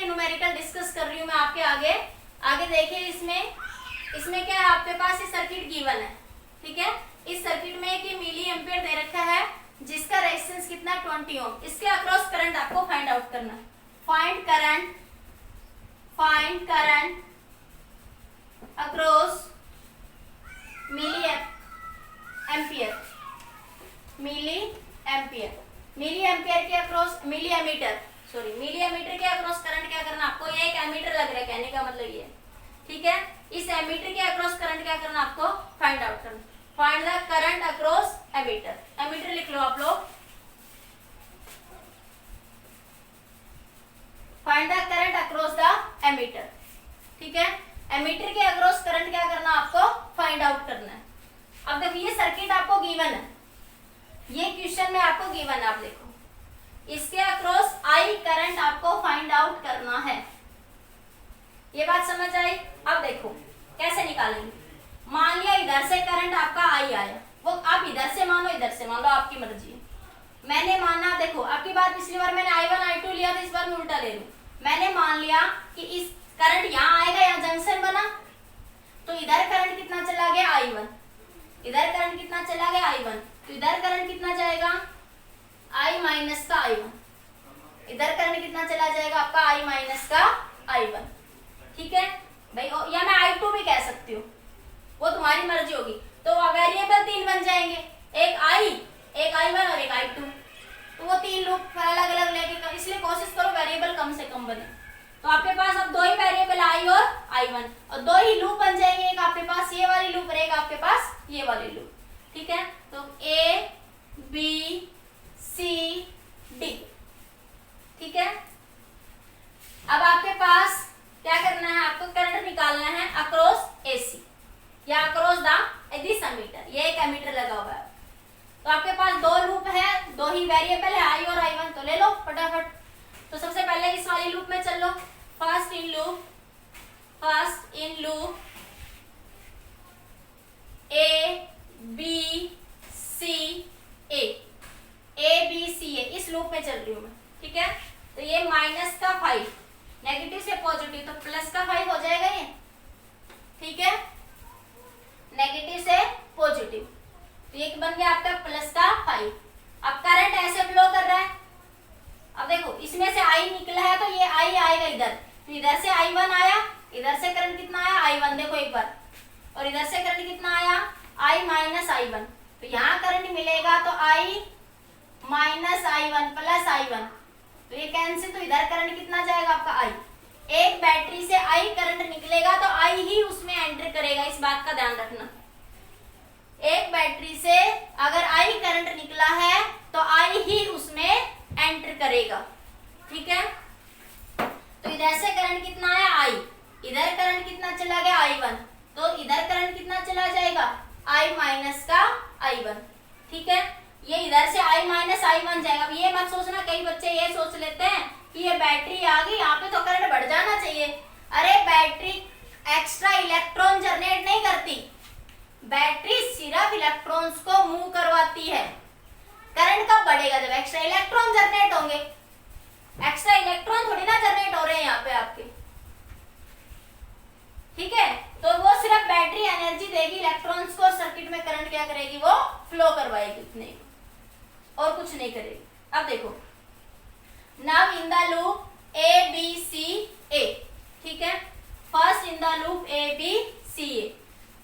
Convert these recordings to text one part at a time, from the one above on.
ये numerical discuss कर रही हूँ मैं आपके आगे। आगे देखिए, इसमें क्या है, आपके पास ये सर्किट गिवन है, ठीक है। इस सर्किट में एक मिली एम्पियर दे रखा है जिसका रेजिस्टेंस कितना है 20 ओम। इसके अक्रॉस करंट आपको फाइंड आउट करना है। Find current across milli ampere के अक्रॉस मिली एमीटर के अक्रॉस करंट क्या करना आपको, ये एक एमीटर लग रहा है, कहने का मतलब ये, ठीक है। इस एमीटर के अक्रॉस करंट क्या करना आपको फाइंड आउट करना। Find the current across ammeter लिख लो आप लोग। Find the current across the ammeter, ठीक है। एमीटर के अक्रॉस करंट क्या करना आपको फाइंड आउट करना है। अब देखो ये सर्किट आपको गिवन है, ये क्वेश्चन में आपको गिवन है, आप देखो इसके अक्रॉस आई करंट आपको फाइंड आउट करना है। ये बात समझ आई। अब देखो कैसे निकालेंगे। मान लिया इधर से करंट आपका आई आया, वो आप इधर से मान लो, आपकी मर्जी है। मैंने माना, देखो आपकी बात, पिछली बार मैंने I1 I2 लिया था, इस बार मैं उल्टा ले लूं। मैंने मान लिया कि इस करंट यहाँ आएगा, यहाँ जंक्शन बना, तो इधर करंट कितना चला गया I1, इधर करंट कितना चला गया I1, तो इधर करंट कितना जाएगा I माइनस का I1, इधर करंट कितना चला जाएगा आपका I माइनस का I1, ठीक है भाई। या मैं I2 भी कह सकती हूँ, वो तुम्हारी मर्जी होगी। तो वेरिएबल 3 बन जाएंगे, एक I1 और एक I2, तो वो 3 लूप अलग अलग लेके, इसलिए कोशिश करो वेरिएबल कम से कम बने। तो आपके पास अब 2 ही वेरिएबल I और I1, और 2 ही लूप बन जाएंगे, एक आपके पास ये वाली लूप और एक आपके पास ये वाली लूप, ठीक है। तो A B C D, ठीक है। अब आपके पास क्या करना है, आपको करंट निकालना है अक्रॉस AC या अक्रॉस दिस एमीटर, ये एक एमीटर लगा हुआ है। तो आपके पास 2 लूप है, 2 ही वेरिएबल है I और I1, तो ले लो फटाफट। तो सबसे पहले इस वाली लूप में चल लो। First in loop A B C A, इस लूप में चल रही हूँ मैं, ठीक है। तो ये माइनस का 5, नेगेटिव से पॉजिटिव, तो प्लस का 5 हो जाएगा ये, ठीक है। नेगेटिव से पॉजिटिव, तो ये बन गया आपका प्लस का 5। अब करंट ऐसे फ्लो कर रहा है। अब देखो इसमें से I निकला है, तो ये I आएगा इधर, तो इधर से I1 आया, इधर से करंट कितना आया I1, देखो एक बार, और इधर से करंट कितना आया I माइनस I1, तो यहाँ करंट मिलेगा तो I minus I1 plus I1, तो ये कैंसिल, तो इधर करंट कितना जाएगा आपका I। एक बैटरी से I करंट निकलेगा तो I ही उसमें एंटर करेगा, इस बात का ध्यान रखना। एक बैटरी से अगर I करंट निकला है तो I ही उसमें एंटर करेगा, ठीक है। तो इधर से करंट कितना आया I, इधर करंट कितना चला गया I1, तो इधर करंट कितना चला जाएगा I माइनस का I1, ठीक है। ये इधर से I माइनस I1 जाएगा। अब ये मत सोचना, कई बच्चे ये सोच लेते हैं कि ये बैटरी आ गई, यहाँ पे तो करंट बढ़ जाना चाहिए। अरे बैटरी एक्स्ट्रा इलेक्ट्रॉन जनरेट नहीं करती, बैटरी सिर्फ इलेक्ट्रॉन्स को मूव करवाती है। करंट कब बढ़ेगा, जब एक्स्ट्रा इलेक्ट्रॉन जनरेट होंगे। एक्स्ट्रा इलेक्ट्रॉन थोड़ी ना जनरेट हो रहे हैं यहाँ पे आपके, ठीक है। तो वो सिर्फ बैटरी एनर्जी देगी इलेक्ट्रॉन्स को, सर्किट में करंट क्या करेगी, वो फ्लो करवाएगी उतने, और कुछ नहीं करेगी। अब देखो now in the loop A B C A, ठीक है। First in the loop A B C A,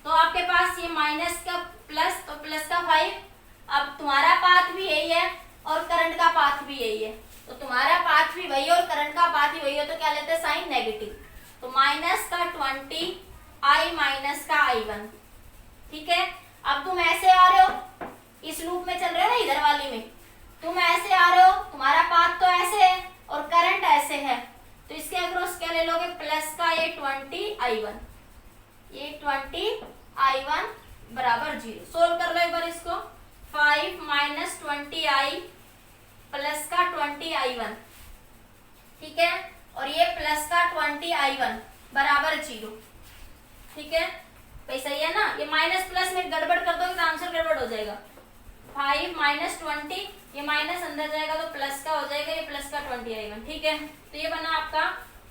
तो आपके पास ये माइनस का प्लस, तो प्लस का 5। अब तुम्हारा पाथ भी यही है और करंट का पाथ भी यही है, तो तुम्हारा पाथ भी वही और करंट का पाथ भी वही है, तो क्या लेते हैं साइन नेगेटिव, तो माइनस का 20 I माइनस का I1, ठीक है। अब तुम ऐसे आ रहे हो, इस लूप में चल रहे हो ना, इधर वाली में तुम ऐसे आ रहे हो, तुम्हारा पाथ तो ऐसे है और करंट ऐसे है, तो इसके अक्रॉस क्या ले लोगे, प्लस का ये 20 I1, ये 20 I1 बराबर 0। सोल्व कर लो एक बार इसको। 5 माइनस 20I प्लस का 20 I1, ठीक है, और ये प्लस का 20 I1 बराबर 0, ठीक है भाई, सही है ना। ये माइनस प्लस में गड़बड़ कर दोगे तो आंसर गड़बड़ हो जाएगा। 5 माइनस 20, ये माइनस अंदर जाएगा तो प्लस का हो जाएगा, ये प्लस का 20 I1, ठीक है। तो ये बना आपका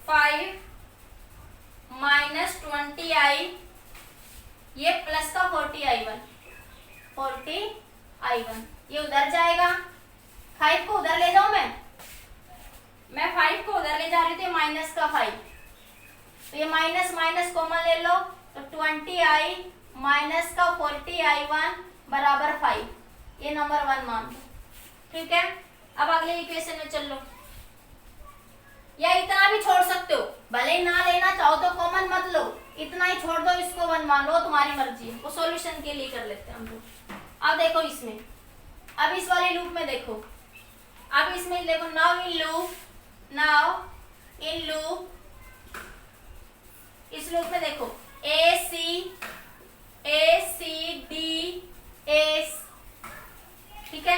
5 माइनस 20i, ये प्लस का 40i1, 40i1 ये उधर जाएगा। 5 को उधर ले जाऊं, मैं 5 को उधर ले जा रही थी, माइनस का 5, तो ये माइनस माइनस कॉमन ले लो, तो 20i माइनस का 40i1 बराबर 5, ये नंबर 1 मान लो। ठीक है, अब अगले इक्वेशन में चल लो, या इतना भी छोड़ सकते हो, भले ना लेना चाहो तो कॉमन मत लो, इतना ही छोड़ दो, इसको 1 मान लो, तुम्हारी मर्जी है, वो सॉल्यूशन के लिए कर लेते हैं हम लोग। अब देखो इसमें, अब इस वाले लूप में देखो, अब इसमें देखो, नाउ इन लूप, इस लूप में देखो ए सी डी ए, ठीक है,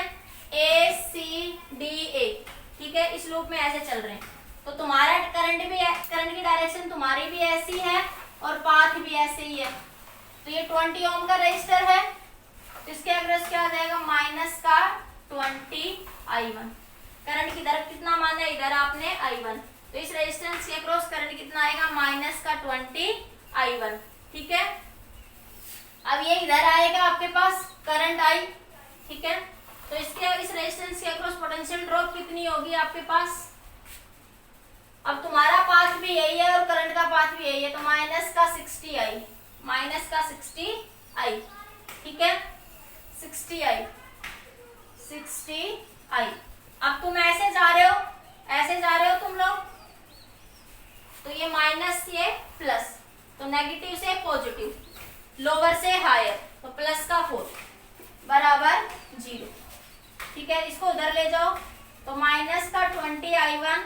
ए सी डी ए, ठीक है, इस लूप में ऐसे चल रहे हैं, तो तुम्हारा करंट की डायरेक्शन तुम्हारी भी ऐसी है और पाथ भी ऐसे ही है, तो ये 20 ओम का रजिस्टर है, तो इसके अक्रॉस क्या आ जाएगा, माइनस का 20i1, करंट की तरफ कितना माना है, इधर आपने i1, तो इस रेजिस्टेंस के अक्रॉस करंट कितना आएगा, माइनस का 20i1। ठीक है, अब ये इधर आएगा आपके पास करंट i, ठीक है, तो इसके इस रेजिस्टेंस के अक्रॉस पोटेंशियल ड्रॉप कितनी होगी आपके पास, अब तुम्हारा पाथ भी यही है और करंट का पाथ भी यही है, तो माइनस का 60i, माइनस का 60i, ठीक है, 60i। अब तुम ऐसे जा रहे हो तुम लोग, तो ये माइनस ये प्लस, तो नेगेटिव से पॉजिटिव, लोअर से हायर, तो प्लस का 4 बराबर 0। ठीक है, इसको उधर ले जाओ, तो माइनस का 20i1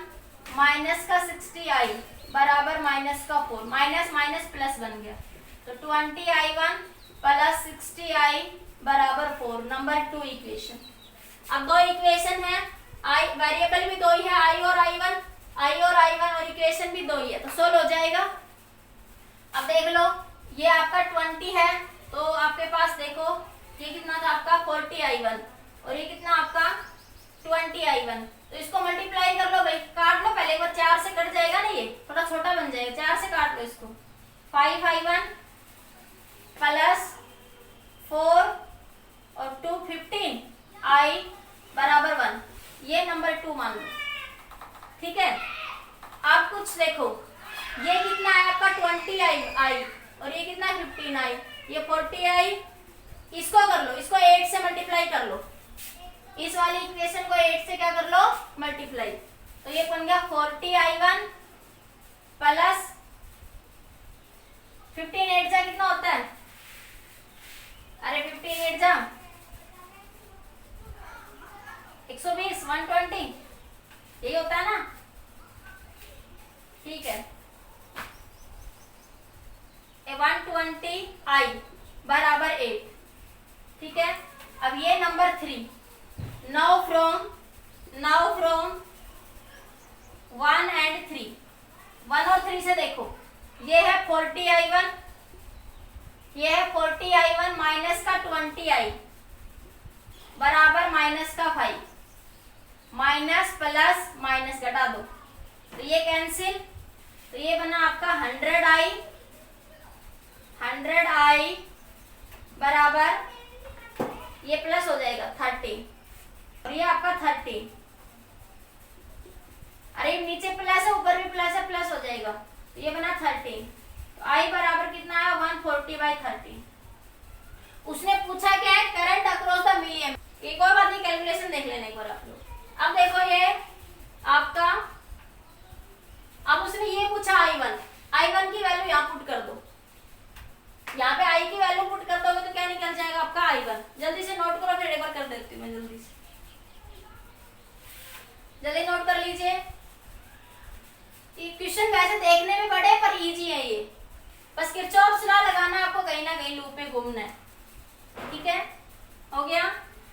माइनस का 60i बराबर माइनस का 4, माइनस माइनस प्लस बन गया, तो 20i1 प्लस 60i बराबर 4, नंबर 2 इक्वेशन। अब 2 इक्वेशन है, आई वेरिएबल भी 2 ही है, i और i1 और इक्वेशन भी 2 ही है, तो सोल्व हो जाएगा। अब देख लो, ये आपका 20 है, तो आपके पास देखो ये कितना था आपका 40i1 और ये कितना आपका 20i1, तो इसको मल्टीप्लाई कर लो भाई, काट लो पहले, एक बार 4 से कट जाएगा ना, ये थोड़ा छोटा बन जाएगा, 4 से काट लो इसको, 5i1 प्लस 4 और 2 15i बराबर 1, ये नंबर 2 मान लो। ठीक है, अब कुछ देखो, ये कितना है आपका 20i और ये कितना 15i, ये 40i, इसको कर लो, इसको 8 से मल्टीप्लाई कर लो, इस वाली इक्वेशन को 8 से क्या कर लो, मल्टीप्लाई, तो ये बन गया 40i1 प्लस 15 8 जा कितना होता है, अरे 15 8 जा 120, 120 यही होता है ना। ठीक है, 120i बराबर 8। ठीक है, अब ये नंबर 3, नाउ फ्रॉम 1 एंड 3, 1 और 3 से देखो, ये है 40i1, ये है 40i1 माइनस का 20i बराबर माइनस का 5, माइनस प्लस माइनस घटा दो, तो ये कैंसिल, तो ये बना आपका 100i बराबर, ये प्लस हो जाएगा 30 और ये आपका 30, अरे नीचे प्लस है ऊपर भी प्लस है, प्लस हो जाएगा, तो ये बना 30, तो i बराबर कितना है 140/30। उसने पूछा क्या है, करंट अक्रॉस द मीडियम, एक और बात नहीं, कैलकुलेशन देख लेने एक बार आप लोग। अब देखो ये आपका, अब उसने ये पूछा i1 की वैल्यू यहाँ पुट कर दो, यहाँ पे i की वैल्यू पुट कर दोगे तो क्या निकल जाएगा आपका i1, जल्दी से नोट करो, फिर एक बार कर देती हूँ मैं, जल्दी नोट कर लीजिए। क्वेश्चन वैसे देखने में बड़े पर इजी है ये, बस किरचॉफ लॉ लगाना है आपको, कहीं ना कहीं लूप में घूमना है। ठीक है, हो गया।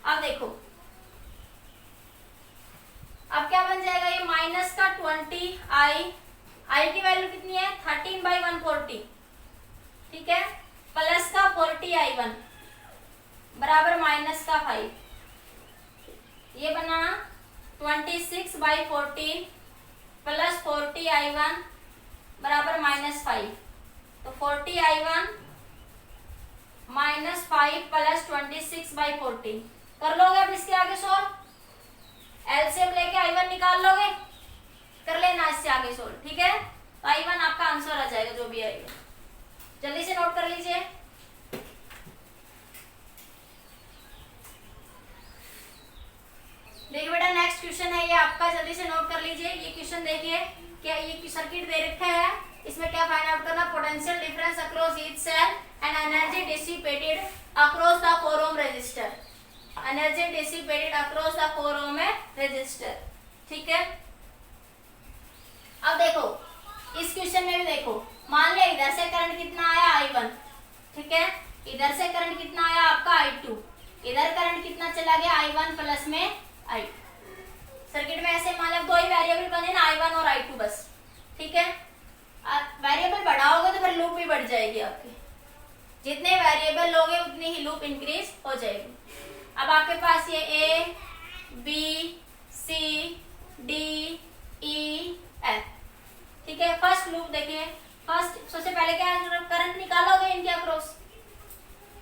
अब देखो, अब क्या बन जाएगा, ये माइनस का 20i की वैल्यू कितनी है 13/140, ठीक है, प्लस का 40i1 बराबर माइनस का 5, ये बना 26/14 प्लस 40i1 बराबर -5, तो 40I1 -5 प्लस 26/14 कर लोगे अब इसके आगे सोल्व, एलसीएम लेके I1 निकाल लोगे, कर लेना इससे आगे सोल्व, ठीक है। तो I1 आपका आंसर आ जाएगा जो भी आएगा, जल्दी से नोट कर लीजिए। देखिए बेटा नेक्स्ट क्वेश्चन है ये आपका, जल्दी से नोट कर लीजिए। ये क्वेश्चन देखिए, क्या ये सर्किट दे रखा है, इसमें क्या फाइंड आउट करना, potential difference across each cell and energy dissipated across the 4 ohm resistor, energy dissipated across the 4 ohm resistor, ठीक है। अब देखो इस क्वेश्चन में भी देखो, मान लिया इधर से करंट कितना आया I1, ठीक है, इधर से करंट कितना आया आपका I2, इधर करंट कितना चला गया I1 प्लस में I2। सर्किट में ऐसे मान लो दो ही वेरिएबल बने ना, I1 और I2 बस, ठीक है। वेरिएबल बढ़ाओगे तो फिर लूप भी बढ़ जाएगी आपकी, जितने वेरिएबल लोगे उतनी ही लूप इंक्रीज हो जाएगी। अब आपके पास ये A B C D E F, ठीक है। फर्स्ट लूप देखिए, फर्स्ट सबसे पहले क्या करंट निकालोगे इनके अक्रॉस,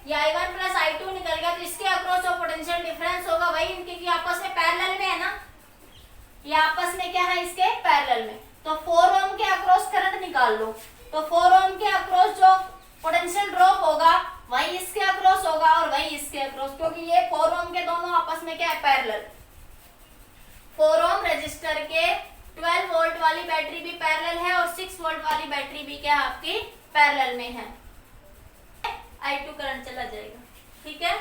ये I1 प्लस I2 निकल गया, तो इसके अक्रॉस जो पोटेंशियल डिफरेंस होगा वही इनके की आपस में पैरेलल में है ना, ये आपस में क्या है इसके पैरेलल में, तो 4 ओम के अक्रॉस करंट निकाल लो, तो 4 ओम के अक्रॉस जो पोटेंशियल ड्रॉप होगा वही इसके अक्रॉस होगा और वही इसके अक्रॉस, क्योंकि ये 4 ओम के दोनों आपस में क्या है पैरेलल। 4 ओम रजिस्टर के 12 वोल्ट वाली बैटरी भी पैरेलल है और 6 वोल्ट वाली बैटरी भी क्या आपकी पैरेलल में है, I2 करंट चला जाएगा, ठीक है।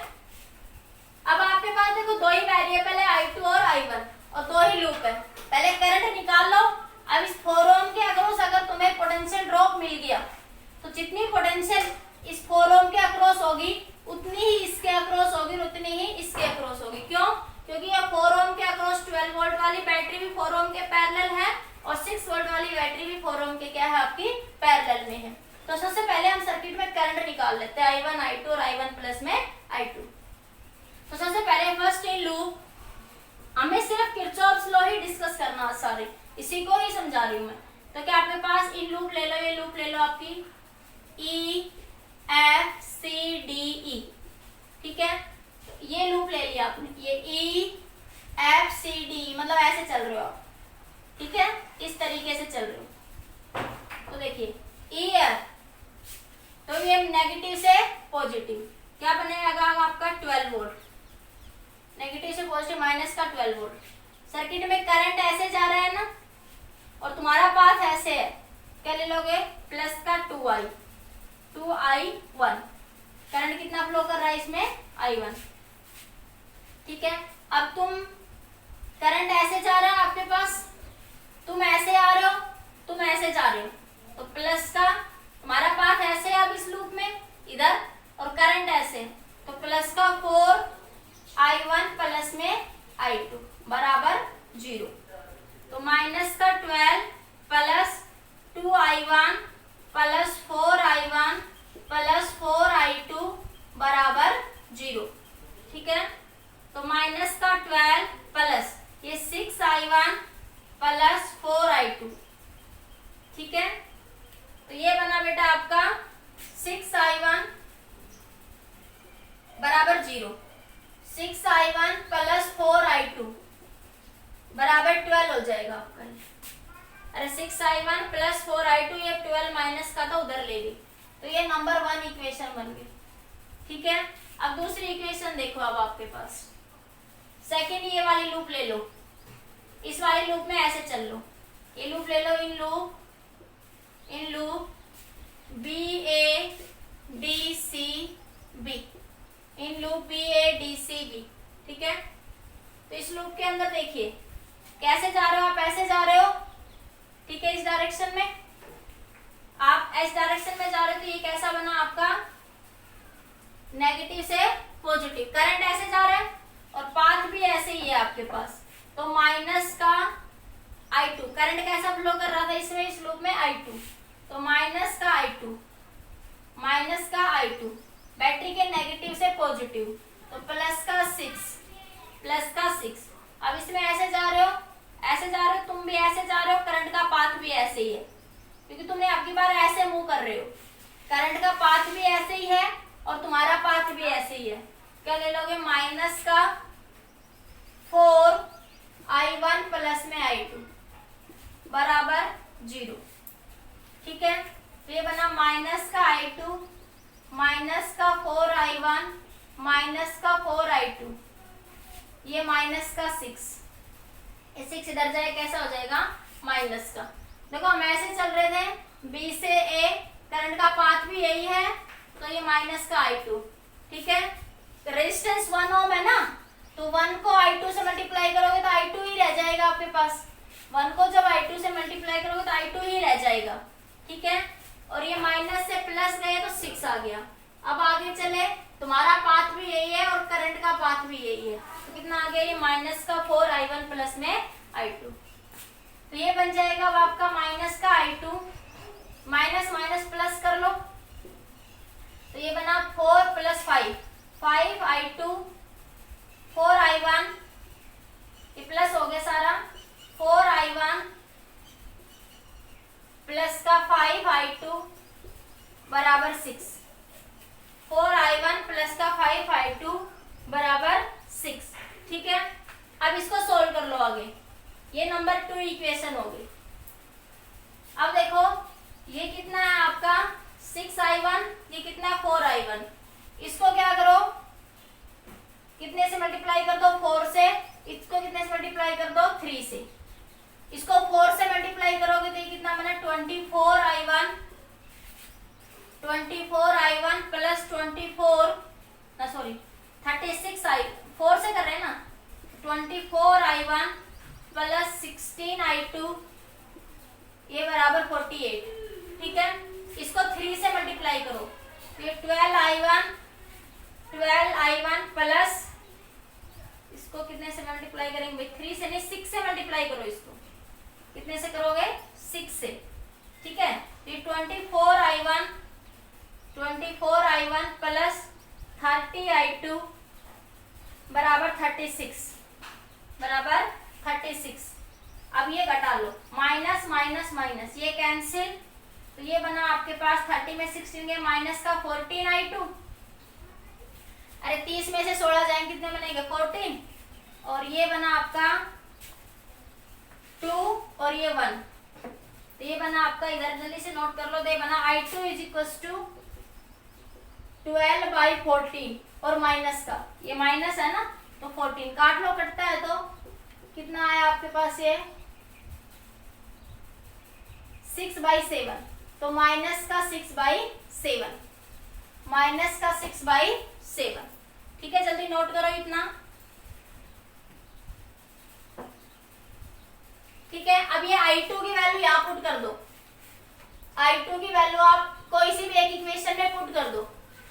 अब आपके पास देखो दो ही वेरिएबल है I2 और I1 और दो ही लूप है, पहले करंट निकाल लो। अब इस 4 ओम के अक्रॉस अगर तुम्हें पोटेंशियल ड्रॉप मिल गया तो जितनी पोटेंशियल इस 4 ओम के अक्रॉस होगी उतनी ही इसके अक्रॉस होगी, उतनी ही इसके अक्रॉस होगी, क्यों, क्योंकि ये 4 ओम के अक्रॉस 12 वोल्ट वाली बैटरी भी 4 ओम के पैरेलल है और 6 वोल्ट वाली बैटरी भी 4 ओम के क्या है आपकी पैरेलल में है। तो सबसे पहले हम सर्किट में करंट निकाल लेते हैं I1 I2 और I1 प्लस में I2। तो सबसे पहले फर्स्ट इन लूप हमें सिर्फ किरचॉफ्स लॉ ही डिस्कस करना, सारे इसी को ही समझा रही हूँ मैं। तो क्या आपके पास इन लूप ले लो, ये लूप ले लो आपकी E F C D E, ठीक है, ये लूप ले लिया आपने, ये E F C D मतलब ऐसे चल रहे हो आप, ठीक है, इस तरीके से चल रहे हो। तो देखिए E F, तो ये नेगेटिव से पॉजिटिव क्या बनेगा आपका 12 वोल्ट, नेगेटिव से पॉजिटिव माइनस का 12 वोल्ट। सर्किट में करंट ऐसे जा रहा है ना और तुम्हारा पाथ ऐसे है, क्या ले लोगे प्लस का 2I1, करंट कितना फ्लो कर रहा है इसमें I1, ठीक है। अब तुम करंट ऐसे जा रहा है आपके पास, तुम ऐसे आ रहे हो, तुम ऐसे जा रहे हो, तो प्लस का तुम्हारा पाथ ऐसे है अब इस लूप में इधर और करंट ऐसे, तो प्लस का 4I1 प्लस में I2 बराबर 0, तो माइनस का 12 plus 2I1 plus 4I1 plus 4I2 बराबर 0, ठीक है। तो माइनस का 12 प्लस ये 6I1 प्लस 4I2, ठीक है। तो ये बना बेटा आपका 6I1 बराबर 0, 6I1 प्लस 4I2 बराबर 12 हो जाएगा आपका। अरे 6I1 प्लस 4I2, ये 12 माइनस का था उधर ले ली, तो ये नंबर 1 इक्वेशन बन गई, ठीक है। अब दूसरी इक्वेशन देखो, अब आपके पास सेकेंड ये वाली लूप ले लो, इस वाली लूप में ऐसे चल लो, ये लूप ले लो, in loop BADCB, in loop BADCB, ठीक है। तो इस लूप के अंदर देखिए कैसे जा रहे हो आप, ऐसे जा रहे हो, ठीक है, इस डायरेक्शन में आप इस डायरेक्शन में जा रहे हो, तो ये कैसा बना आपका नेगेटिव से पॉजिटिव, करंट ऐसे जा रहा है और पाथ भी ऐसे ही है आपके पास, तो माइनस का I2, करंट कैसा फ्लो कर रहा था इसमें इस लूप में I2, तो माइनस का I2 बैटरी के नेगेटिव से पॉजिटिव, तो प्लस का 6, अब इसमें ऐसे जा रहे हो, तुम भी ऐसे जा रहे हो, करंट का पाथ भी ऐसे ही है, क्योंकि तुमने कर रहे हो, करंट का पाथ भी ऐसे ही है और तुम्हारा पाथ भी ऐसे ही है, क्या ले लोगे, माइनस का 4i1 प्लस में i2 बराबर 0। ठीक है, तो ये बना माइनस का i2 माइनस का 4i1 माइनस का 4i2, ये माइनस का 6, ये 6 इधर जाए कैसा हो जाएगा, माइनस का। देखो हम ऐसे चल रहे थे, बी से ए, करंट का पाथ भी यही है, तो ये माइनस का i2। ठीक है, रेजिस्टेंस 1 ओम है ना, तो 1 को i2 से मल्टीप्लाई करोगे तो i2 ही रह जाएगा आपके पास, 1 को जब i2 से मल्टीप्लाई करोगे तो i2 ही रह जाएगा। ठीक है, और ये माइनस से प्लस गए तो 6 आ गया। अब आगे चले, तुम्हारा पाथ भी यही है और करंट का पाथ भी यही है, तो कितना आ गया, ये माइनस का 4i1 प्लस में i2, तो ये बन जाएगा अब आपका माइनस का i2, माइनस माइनस प्लस कर लो, तो ये बना 4 प्लस 5i2 4i1, ये प्लस हो गया सारा, 4i1 प्लस का 5i2 बराबर 6, 4i1 प्लस का 5i2 बराबर 6। ठीक है, अब इसको सोल्व कर लो आगे, ये नंबर 2 इक्वेशन हो गई। अब देखो ये कितना है आपका 6i1, ये कितना है 4i1, इसको क्या करो, कितने से मल्टीप्लाई कर दो, 4 से, इसको कितने से मल्टीप्लाई कर दो, 3 से, इसको 4 से मल्टीप्लाई करोगे तो ये कितना बना 24i1 प्लस 36i, 4 से कर रहे हैं ना, 24i1 प्लस 16i2, ये बराबर 48। ठीक है, इसको 3 से मल्टीप्लाई करो, ये 12i1 प्लस, इसको कितने से मल्टीप्लाई करेंगे भाई, 3 से नहीं 6 से मल्टीप्लाई करो, इसको कितने से करोगे, 6 से। ठीक है, ये 24i1 प्लस 30i2 बराबर 36। अब ये घटा लो, माइनस माइनस माइनस, ये कैंसिल, तो ये बना आपके पास 30 में 16 गए, माइनस का 14i2, अरे 30 में से 16 जाएंगे कितने बनेगा, 14, और ये बना आपका 2 और ये 1, तो ये बना आपका, इधर जल्दी से नोट कर लो, तो ये बना i2 इज इक्वल टू 12/14, और माइनस का, ये माइनस है ना, तो 14 काट लो, कटता है तो कितना आया आपके पास, ये 6/7, तो माइनस का 6/7, माइनस का 6/7। ठीक है, जल्दी नोट करो इतना। ठीक है, अब ये i2 की वैल्यू यहाँ पुट कर दो, i2 की वैल्यू आप कोई सी भी एक इक्वेशन में पुट कर दो,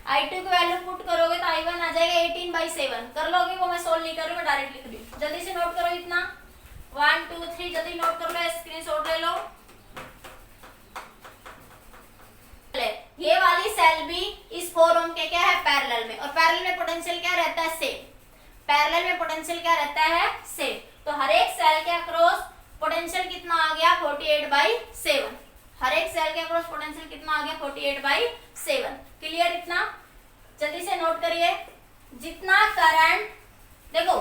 i2 की वैल्यू पुट करोगे तो i1 आ जाएगा 18/7, कर लोगे, वो मैं सोल्व नहीं कर रही हूँ, मैं डायरेक्ट लिख रही हूँ, जल्दी से नोट करो इतना, 1 2 3 जल्दी नोट कर लो, स्क्रीनशॉट ले लो। ये वाली सेल भी इस 4 ओम के क्या है, पैरेलल में, और पैरेलल में पोटेंशियल क्या रहता है, सेम, पैरेलल में पोटेंशियल क्या रहता है, सेम, तो हर एक सेल के अक्रॉस पोटेंशियल कितना आ गया, 48/7, हर एक सेल के अक्रॉस पोटेंशियल कितना आ गया, 48/7। क्लियर इतना, जल्दी से नोट करिए, जितना करंट, देखो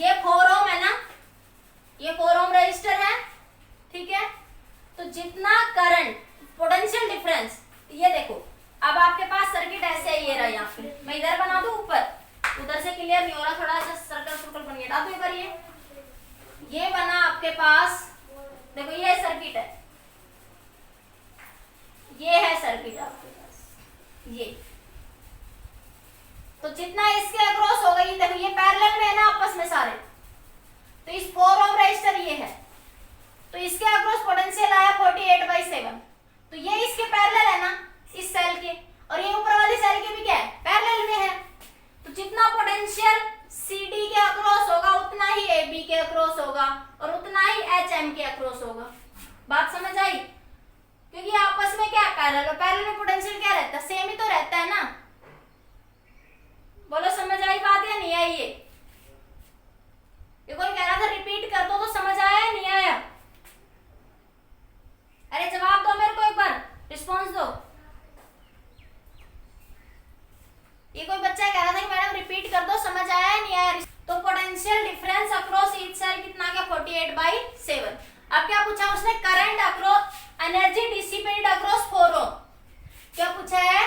ये 4 ओम है ना, ये 4 ओम रजिस्टर है, ठीक है, तो जितना करंट, पोटेंशियल डिफरेंस, ये देखो अब आपके पास सर्किट ऐसे है, ये रहा, यहाँ पे मैं इधर बना दूं, ऊपर उधर से क्लियर नहीं हो रहा, थोड़ा सा सर्कल सर्कल बन गया, डाल दो इधर, ये बना आपके पास, देखो ये सर्किट है, ये है सर्किट आपके पास, ये, तो जितना इसके अक्रॉस होगा, ये देखो ये पैरेलल में है ना आपस में सारे, तो इस 4 ओम रेजिस्टर ये है, तो इसके अक्रॉस पोटेंशियल आया 48/7, तो ये इसके पैरेलल है ना, इस सेल के, और ये ऊपर वाली सेल के भी क्या है, पैरेलल में है, तो जितना पोटेंशियल CD के अक्रॉस होगा उतना ही AB के अक्रॉस होगा, और उतना ही HM के अक्रॉस होगा। बात समझ आई, क्योंकि आपस में क्या है, पैरेलल, पैरेलल में पोटेंशियल क्या रहता है, सेम ही तो रहता है ना, बोलो समझ आई बात या नहीं आई, ये कोई कह रहा था रिपीट कर दो, तो समझ आया या नहीं आया, अरे जवाब दो मेरे को, एक बार रिस्पॉन्स दो, उसने current across energy dissipated across 4 ohm, क्या पूछा है?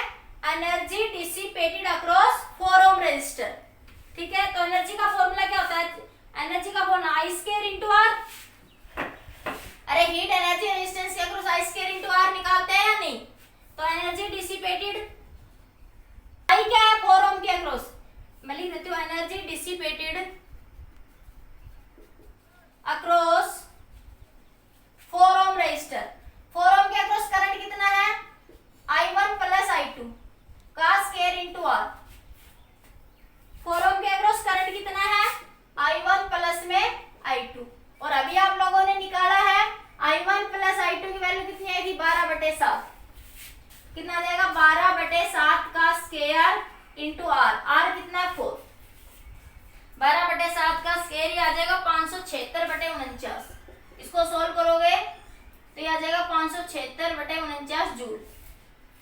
Energy dissipated across 4 ohm resistor. ठीक है, तो एनर्जी का फॉर्मूला क्या होता है? एनर्जी का formula I square into R. अरे हीट एनर्जी रेजिस्टेंस के across I square into R निकालते हैं या नहीं? तो एनर्जी डिसिपेटेड आई क्या है? 4 ओम के अक्रॉस। मैं लिख देती हूँ energy dissipated across 4 ohm resistor. 4 ohm के अक्रॉस करंट कितना है? I1 प्लस I2 का स्क्वायर इंटू आर। 4 ओम के अक्रॉस करंट कितना है? I1 प्लस में I2। और अभी आप लोगों ने निकाला है I1 प्लस I2 की वैल्यू कितनी आएगी? 12/7। कितना आ जाएगा? 12/7 का स्क्वायर इंटू आर। आर कितना है? 4। 12/7 का स्क्वायर आ जाएगा 576/49। इसको सोल्व करोगे तो ये आ जाएगा 576/49 जूल।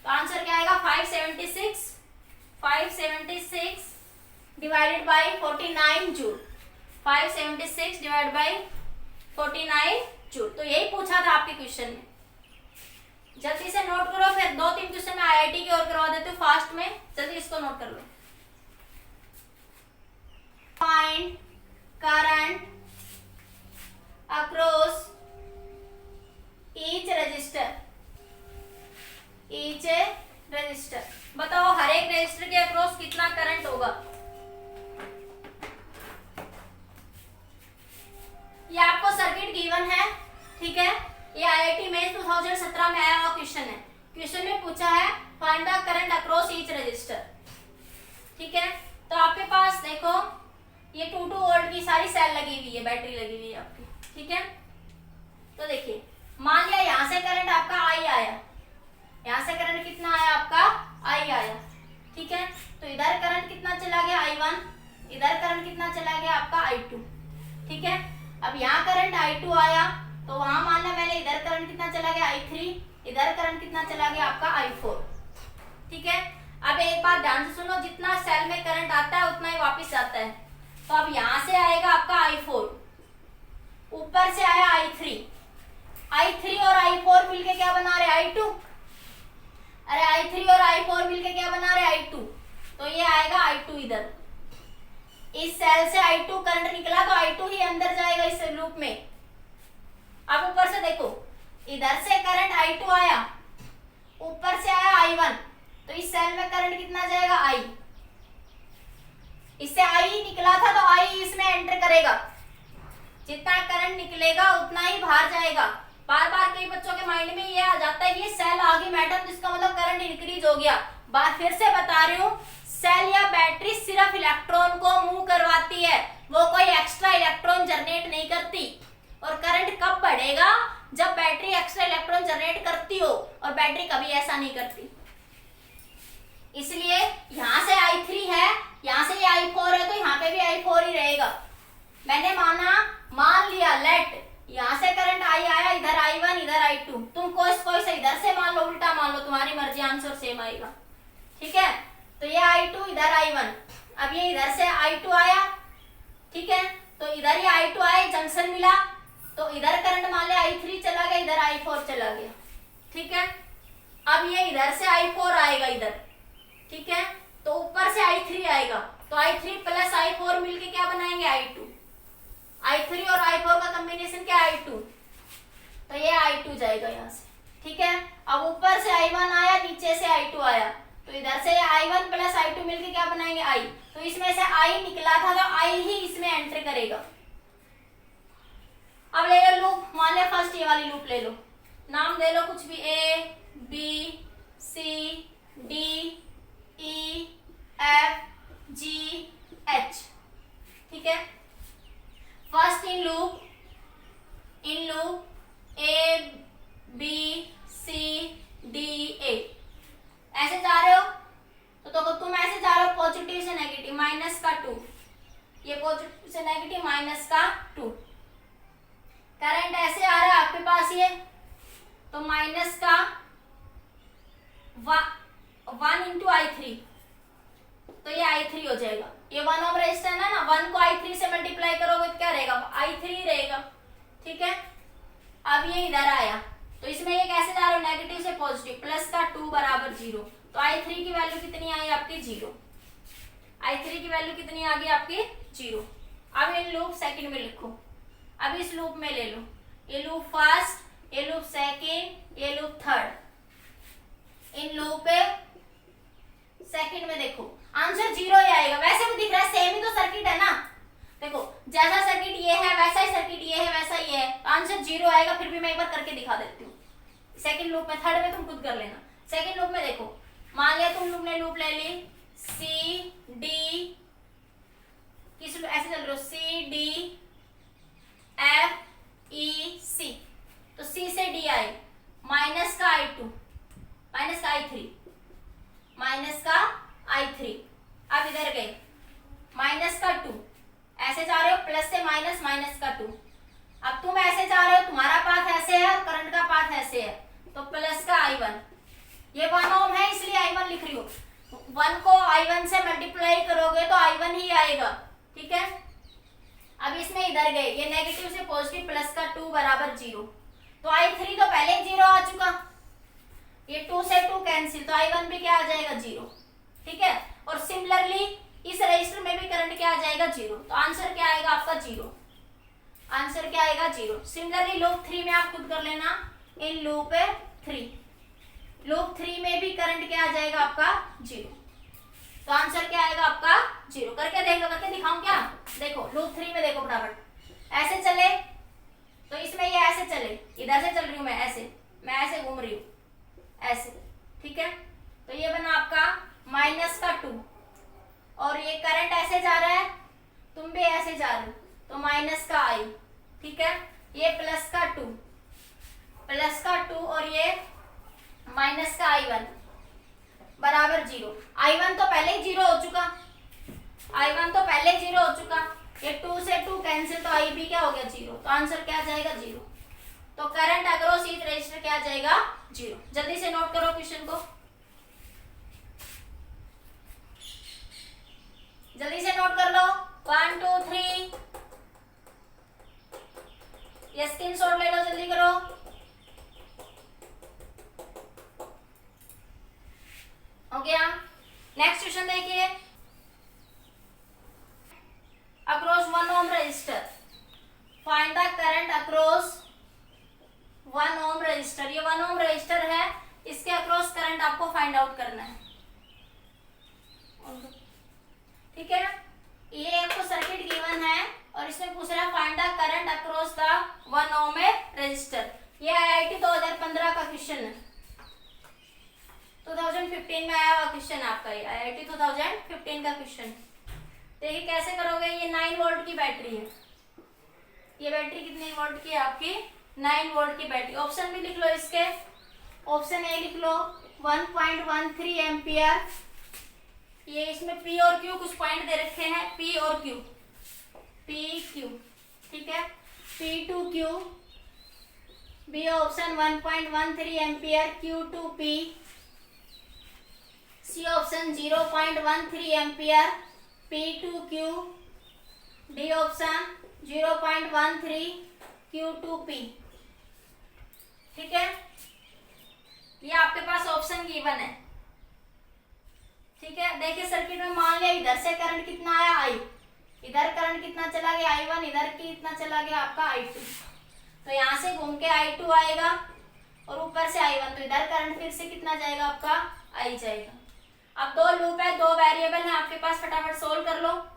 तो आंसर क्या आएगा? 576 divided by 49 joule. 576 divide by 49 joule. तो यही पूछा था आपके क्वेश्चन में। जल्दी से नोट करो, फिर 2-3 क्वेश्चन में आईआईटी की और करवा देते हो फास्ट में। जल्दी इसको नोट कर लो। Find current across each register. Each register बताओ, हर एक रजिस्टर के अक्रॉस कितना करंट होगा? ये आपको सर्किट गिवन है। ठीक है, ये आईआईटी में 2017 में आया हुआ क्वेश्चन है। क्वेश्चन में पूछा है find the current across each register. ठीक है, तो आपके पास देखो ये 2 वोल्ट की सारी सेल लगी हुई है, बैटरी लगी हुई है आपकी। ठीक है, तो देखिए मान लिया यहाँ से करंट आपका आई आया, यहाँ से करंट कितना आया आपका? आई आया। ठीक है, तो इधर करंट कितना चला गया? I1। इधर करंट कितना चला गया आपका? I2। ठीक है, अब यहाँ करंट I2 आया तो वहां मानना मैंने इधर करंट कितना चला गया? I3। इधर करंट कितना चला गया आपका? I4। ठीक है, अब एक बात ध्यान से सुनो, जितना सेल में करंट आता है उतना ही वापस जाता है। तो अब यहाँ से आएगा आपका I4, ऊपर से आया I3। I3 और I4 मिलके क्या बना रहे? I2। अरे I3 और I4 मिलके क्या बना रहे? I2। तो ये आएगा I2 इधर। इस सेल से I2 करंट निकला तो I2 ही अंदर जाएगा इस लूप में। अब ऊपर से देखो, इधर से करंट I2 आया, ऊपर से आया I1, तो इस सेल में करंट कितना जाएगा? I। इससे I निकला था तो I इसमें एंटर करेगा। जितना करंट निकलेगा उतना ही बाहर जाएगा। बार बार कई बच्चों के माइंड में ये आ जाता है कि ये सेल आगे मैडम, तो इसका मतलब करंट इंक्रीज हो गया। बार फिर से बता रही हूँ, सेल या बैटरी सिर्फ इलेक्ट्रॉन को मूव करवाती है, वो कोई एक्स्ट्रा इलेक्ट्रॉन जनरेट नहीं करती। और करंट कब बढ़ेगा? जब बैटरी एक्स्ट्रा इलेक्ट्रॉन जनरेट करती हो, और बैटरी कभी ऐसा नहीं करती। इसलिए यहाँ से I3 है, यहाँ से ये I4 है, तो यहाँ पे भी I4 ही रहेगा। मैंने मान लिया लेट, यहाँ से करंट I आया, इधर I1 इधर I2। तुम कोई से इधर से मान लो, उल्टा मान लो, तुम्हारी मर्जी, आंसर सेम आएगा। ठीक है, तो ये I2 इधर I1, अब ये इधर से I2 आया। ठीक है, तो इधर ये I2 आया, जंक्शन मिला, तो इधर करंट मान लिया I3 चला गया, इधर I4 चला गया। ठीक है, अब ये इधर से I4 आएगा इधर। ठीक है, तो ऊपर से I3 आएगा, तो I3 प्लस I4 मिलके क्या बनाएंगे? I2। I3 और I4 का कॉम्बिनेशन क्या है? I2। तो ये I2 जाएगा यहाँ से। ठीक है, अब ऊपर से I1 आया, नीचे से I2 आया, तो इधर से I1 प्लस I2 मिलके क्या बनाएंगे? I। तो इसमें से I निकला था तो I ही इसमें एंटर करेगा। अब ले लो लूप, मान ले फर्स्ट ये वाली लूप ले लो, नाम दे लो कुछ भी, A B C D E F G H। ठीक है, first in loop A B C D A। ऐसे जा रहे हो तो तुम ऐसे जा रहे हो पॉजिटिव से नेगेटिव, माइनस का 2, ये पॉजिटिव से नेगेटिव माइनस का 2। करंट ऐसे आ रहा है आपके पास ये, तो माइनस का 1 इंटू I3, तो ये I3 हो जाएगा। ये 1 ओम रेजिस्टर है ना, 1 को I3 से मल्टीप्लाई करोगे तो क्या रहेगा? I3 रहेगा। ठीक है, अब ये इधर आया तो इसमें ये कैसे जा रहा है, नेगेटिव से पॉजिटिव, प्लस का 2 बराबर 0। तो I3 की वैल्यू कितनी आई आपकी 0। I3 की वैल्यू कितनी आ गई आपकी 0। अब इन लूप सेकंड में लिखो, अब इस लूप में ले लो, ये लूप फर्स्ट, ये लूप सेकंड, ये लूप थर्ड। इन लूप पे सेकंड में देखो आंसर 0 ही आएगा। वैसे भी दिख रहा है सेम ही तो सर्किट है ना, देखो जैसा सर्किट ये है वैसा ही सर्किट ये है, वैसा ही है, तो आंसर 0 आएगा। फिर भी मैं एक बार करके दिखा देती हूँ सेकंड लूप में, थर्ड में तुम खुद कर लेना। सेकंड लूप में देखो, मान लिया तुम लोग ने लूप ले ली सी डी, किस ऐसे चल रहे हो, सी डी एफ ई सी, तो सी से डी आई, माइनस का I2, माइनस का I3, माइनस का I3। अब इधर गए माइनस का 2, ऐसे जा रहे हो प्लस से माइनस, माइनस का 2। अब तुम ऐसे जा रहे हो, तुम्हारा पाथ ऐसे है और करंट का पाथ ऐसे है, तो प्लस का I1, ये 1 ओम है इसलिए I1 लिख रही हूँ। 1 को I1 से मल्टीप्लाई करोगे तो I1 ही आएगा, ठीक है। अब इसमें इधर गए, ये नेगेटिव से पॉजिटिव, प्लस का 2 बराबर 0, तो I3 तो पहले ही 0 आ चुका, ये 2 से 2 कैंसिल, तो I1 भी क्या आ जाएगा 0, ठीक है। और सिमिलरली इस रजिस्टर में भी करंट क्या आ जाएगा 0, तो आंसर क्या आएगा आपका 0, आंसर क्या आएगा 0। सिमिलरली लूप 3 में आप खुद कर लेना, इन लूप 3, लूप 3 में भी करंट क्या आ जाएगा आपका 0, तो आंसर क्या आएगा आपका 0। करके देख लो, करके दिखाऊं क्या, देखो लूप 3 में देखो फटाफट, ऐसे चले तो इसमें ये ऐसे चले, इधर से चल रही हूं मैं ऐसे घूम रही हूं ऐसे, ठीक है। तो ये बना आपका माइनस का 2, और ये करंट ऐसे जा रहा है, तुम भी ऐसे जा रहे हो, तो माइनस का I, ठीक है। ये प्लस का 2, प्लस का 2, और ये माइनस का I1 बराबर 0। I1 तो पहले ही 0 हो चुका, I1 तो पहले ही 0 हो चुका, ये 2 से 2 कैंसिल, तो I भी क्या हो गया 0, तो आंसर क्या आ जाएगा 0। तो करंट अक्रॉस ईच रजिस्टर क्या आ जाएगा 0। जल्दी से नोट करो क्वेश्चन को, जल्दी से नोट कर लो, 1 2 3, ये स्क्रीनशॉट ले लो, जल्दी करो। हो गया, नेक्स्ट क्वेश्चन देखिए, across 1 ohm resistor find the current across 1 ohm resistor. ये 1 ओम रजिस्टर है, इसके अक्रॉस करंट आपको फाइंड आउट करना है, ठीक है। ये आपको सर्किट गिवन है और इसमें पूछ रहा है find the current across the 1 ohm resistor. ये IIT 2015 का क्वेश्चन है, 2015 में आया हुआ क्वेश्चन आपका, ये IIT 2015 का क्वेश्चन। देखिए कैसे करोगे, ये 9 वोल्ट की बैटरी है, ये बैटरी कितने वोल्ट की है आपकी 9 वोल्ट की बैटरी। ऑप्शन भी लिख लो इसके, ऑप्शन ए लिख लो 1.13 एम्पियर, ये इसमें P और Q कुछ पॉइंट दे रखे हैं, P और Q, P Q, ठीक है। P to Q, B option 1.13 ampere, Q to P, C option 0.13 ampere, P to Q, D option 0.13 Q to P, ठीक है। ये आपके पास ऑप्शन गिवन है, ठीक है। देखिए सर्किट में मान लिया इधर से करंट कितना आया I, इधर करंट कितना चला गया I1, इधर कितना चला गया आपका I2, तो यहाँ से घूम के I2 आएगा और ऊपर से I1, तो इधर करंट फिर से कितना जाएगा आपका I जाएगा। अब 2 लूप है, 2 वेरिएबल है आपके पास, फटाफट सोल्व कर लो।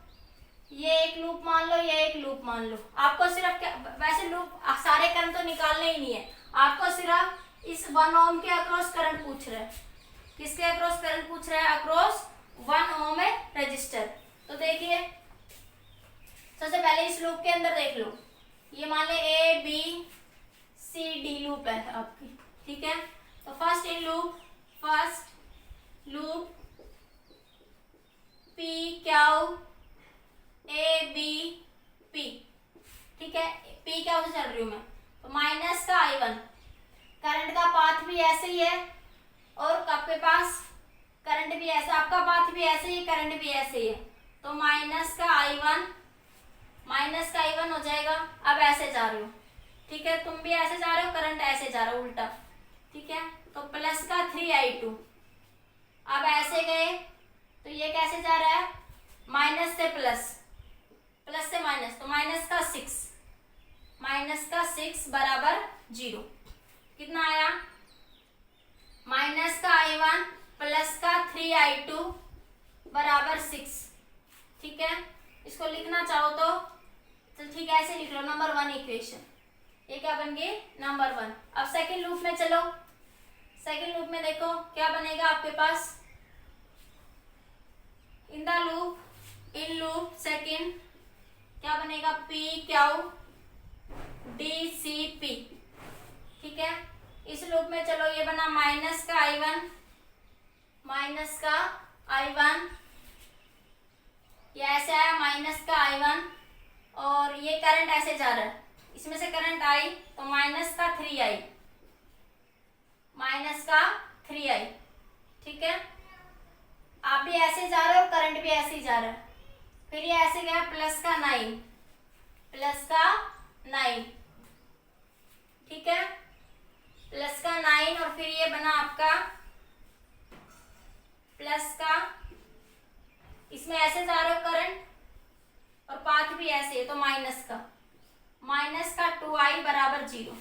ये एक लूप मान लो, ये एक लूप मान लो, आपको सिर्फ वैसे लूप सारे करंट तो निकालने ही नहीं है, आपको सिर्फ इस 1 ओम के अक्रॉस करंट पूछ रहा है। किसके अक्रॉस करंट पूछ रहा है, अक्रॉस 1 ओम रजिस्टर। तो देखिए सबसे पहले इस लूप के अंदर देख लो, ये मान ले A B C D loop है आपकी, ठीक है। तो first loop P Q A B P, ठीक है। P Q से चल रही हूं मैं, तो माइनस का I1, करंट का पाथ भी ऐसे ही है और आपके पास करंट भी ऐसा, आपका पाथ भी ऐसे ही, करंट भी ऐसे ही है, तो माइनस का I1 हो जाएगा। अब ऐसे जा रहे हो, ठीक है, तुम भी ऐसे जा रहे हो, करंट ऐसे जा रहा है उल्टा, ठीक है। तो प्लस का 3i2, अब ऐसे गए तो ये कैसे जा रहा है, माइनस से प्लस, प्लस से माइनस, तो माइनस का 6 बराबर 0। कितना आया, माइनस का i1 प्लस का 3i2 बराबर 6, ठीक है। इसको लिखना चाहो तो ठीक है, ऐसे लिख लो, नंबर 1 इक्वेशन। ये क्या बन गई, नंबर 1। अब सेकंड लूप में चलो, सेकंड लूप में देखो क्या बनेगा आपके पास, in the loop, in loop second क्या बनेगा, P Q D C P, ठीक है। इस लूप में चलो, ये बना माइनस का i1, माइनस का i1, ये ऐसे आया माइनस का i1, और ये करंट ऐसे जा रहा है, इसमें से करंट आई तो माइनस का 3i, माइनस का 3i, ठीक है। आप भी ऐसे जा रहे हो, करंट भी ऐसे ही जा रहा है। फिर ये ऐसे गया प्लस का 9, प्लस का 9, ठीक है, प्लस का 9, और फिर ये बना आपका प्लस का, इसमें ऐसे जा रहे हो करंट, और पाथ भी ऐसे है तो माइनस का 2i बराबर 0,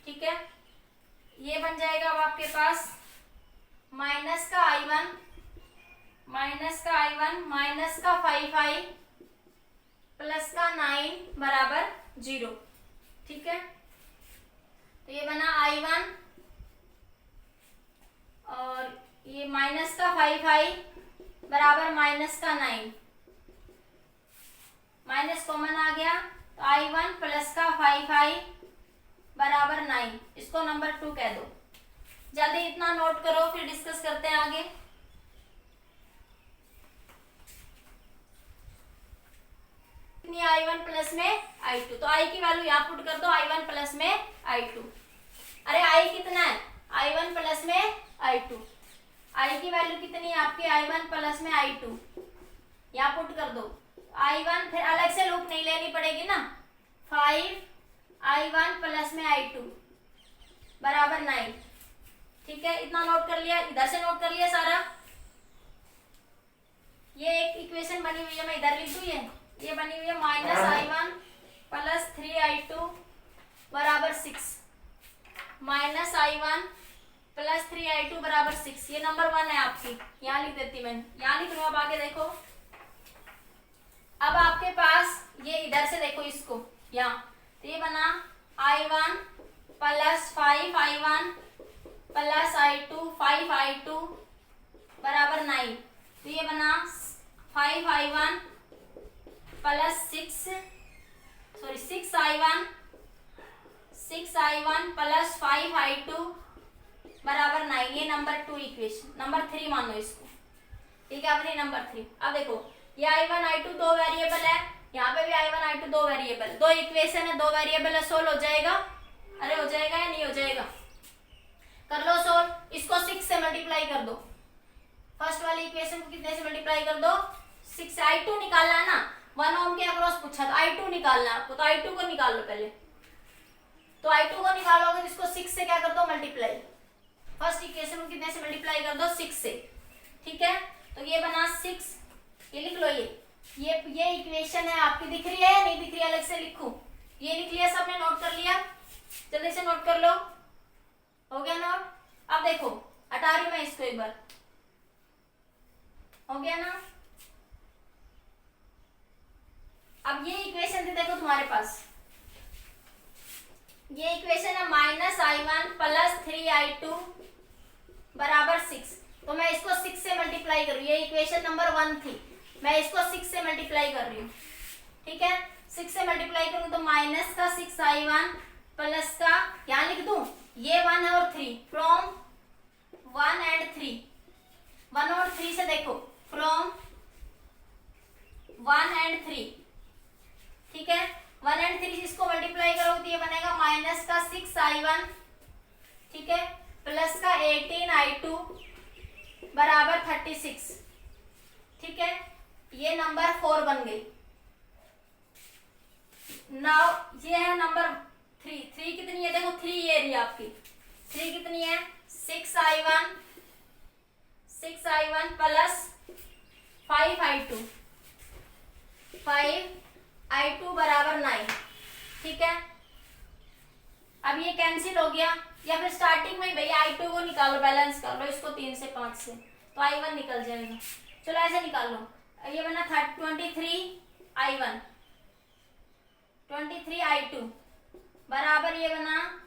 ठीक है। ये बन जाएगा अब आपके पास माइनस का i1, माइनस का 5i प्लस का 9 बराबर 0, ठीक है। तो ये बना i1, और ये माइनस का 5i बराबर माइनस का 9, माइनस कॉमन आ गया तो i1 प्लस का 5i बराबर 9, इसको नंबर 2 कह दो। जल्दी इतना नोट करो, फिर डिस्कस करते हैं आगे। कितनी i1 प्लस में i2, तो i की वैल्यू यहाँ पुट कर दो, i1 प्लस में i2। अरे i कितना है, i1 प्लस में i2, i की वैल्यू कितनी है आपकी, i1 प्लस में i2, यहाँ पुट कर दो i1, फिर अलग से लूप नहीं लेनी पड़ेगी ना, 5i1 प्लस में i2 बराबर 9, ठीक है। इतना नोट कर लिया, इधर से नोट कर लिया सारा। ये एक इक्वेशन बनी हुई है, मैं इधर लिख दूं, ये बनी हुई है माइनस i1 प्लस 3i2 बराबर 6, माइनस i1 प्लस 3i2 बराबर 6, ये नंबर 1 है आपकी, यहाँ लिख देती मैं, यहाँ लिख लूँ। अब आगे देखो, अब आपके पास ये इधर से देखो इसको, यहाँ तो ये बना i1 plus 5i1 plus i2 5i2 बराबर 9, तो ये बना 5i1 plus 6i1 plus 5i2 बराबर 9, ये नंबर 2 इक्वेशन, नंबर 3 मान लो इसको, ठीक है, अपनी नंबर 3। अब देखो ये i1 i2 दो वेरिएबल है, यहाँ पे भी i1 i2 दो वेरिएबल, दो इक्वेशन है, दो वेरिएबल है, सोल्व हो जाएगा। अरे हो जाएगा या नहीं हो जाएगा, कर लो सोल्व। इसको 6 से मल्टीप्लाई कर दो, फर्स्ट वाली इक्वेशन को कितने से मल्टीप्लाई कर दो, 6 से। i2 निकालना ना, 1 ओम के अक्रॉस पूछा तो i2 निकालना आपको, तो i2 को निकाल लो पहले, तो i2 को निकालोगे तो इसको 6 से क्या कर दो, मल्टीप्लाई, फर्स्ट इक्वेशन को कितने से मल्टीप्लाई कर दो, 6 से, ठीक है। तो ये बना 6, ये लिख लो, ये इक्वेशन है आपकी, दिख रही है या नहीं दिख रही है, अलग से लिखूं, ये लिख लिया, सबने नोट कर लिया, जल्दी से नोट कर लो, हो गया नोट। अब देखो हटा रही हूं मैं इसको एक बार, हो गया ना। अब ये इक्वेशन थी देखो तुम्हारे पास, ये इक्वेशन है माइनस i1 प्लस 3i2 बराबर 6, तो मैं इसको 6 से मल्टीप्लाई कर रही हूँ, ये इक्वेशन नंबर 1 थी, मैं इसको 6 से मल्टीप्लाई कर रही हूँ, ठीक है। 6 से मल्टीप्लाई करूँ तो माइनस का 6i1 प्लस का, यहाँ लिख दूं, ये 1 है और 3, फ्रॉम 1 एंड 3, 1 और 3 से देखो, फ्रॉम 1 एंड 3, ठीक है। 1 एंड 3 इसको मल्टीप्लाई करोगे तो ये बनेगा माइनस का 6i1, ठीक है, प्लस का 18i2 बराबर 36, ठीक है। ये नंबर 4 बन गई। नाउ ये है नंबर 3 कितनी है देखो, 3 ये रही आपकी, 3 कितनी है 6i1 प्लस 5i2 बराबर 9। ठीक है, अब ये कैंसिल हो गया, या फिर स्टार्टिंग में भैया i2 को निकालो, बैलेंस कर लो इसको 3 से 5 से, तो i1 निकल जाएगा। चलो ऐसे निकाल लो, ये बना 23i1 23i2 बराबर ये बना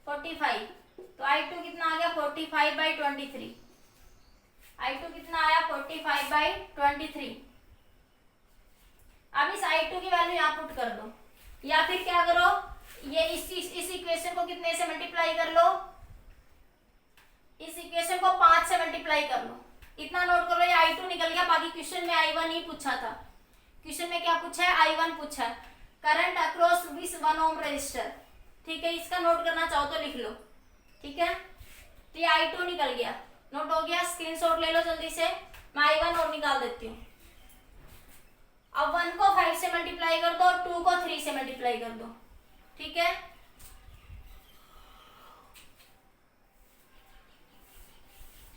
45, तो i2 कितना आ गया 45/23, i2 कितना आया 45/23। अब इस i2 की वैल्यू यहाँ पुट कर दो, या फिर क्या करो, ये इस इक्वेशन को कितने से मल्टीप्लाई कर लो, इस इक्वेशन को 5 से मल्टीप्लाई कर लो। इतना नोट करो, ये i2 निकल गया, बाकी क्वेश्चन में i1 ही पूछा था। क्वेश्चन में क्या पूछा है, i1 पूछा है, current across this 1 ohm resistor. ठीक है, इसका नोट करना चाहो तो लिख लो। ठीक है, तो ये i2 निकल गया, नोट हो गया, स्क्रीनशॉट ले लो जल्दी से, मैं i1 और निकाल देती हूँ। अब 1 को 5 से मल्टीप्लाई कर दो और 2 को 3 से मल्टीप्लाई कर दो। ठीक है,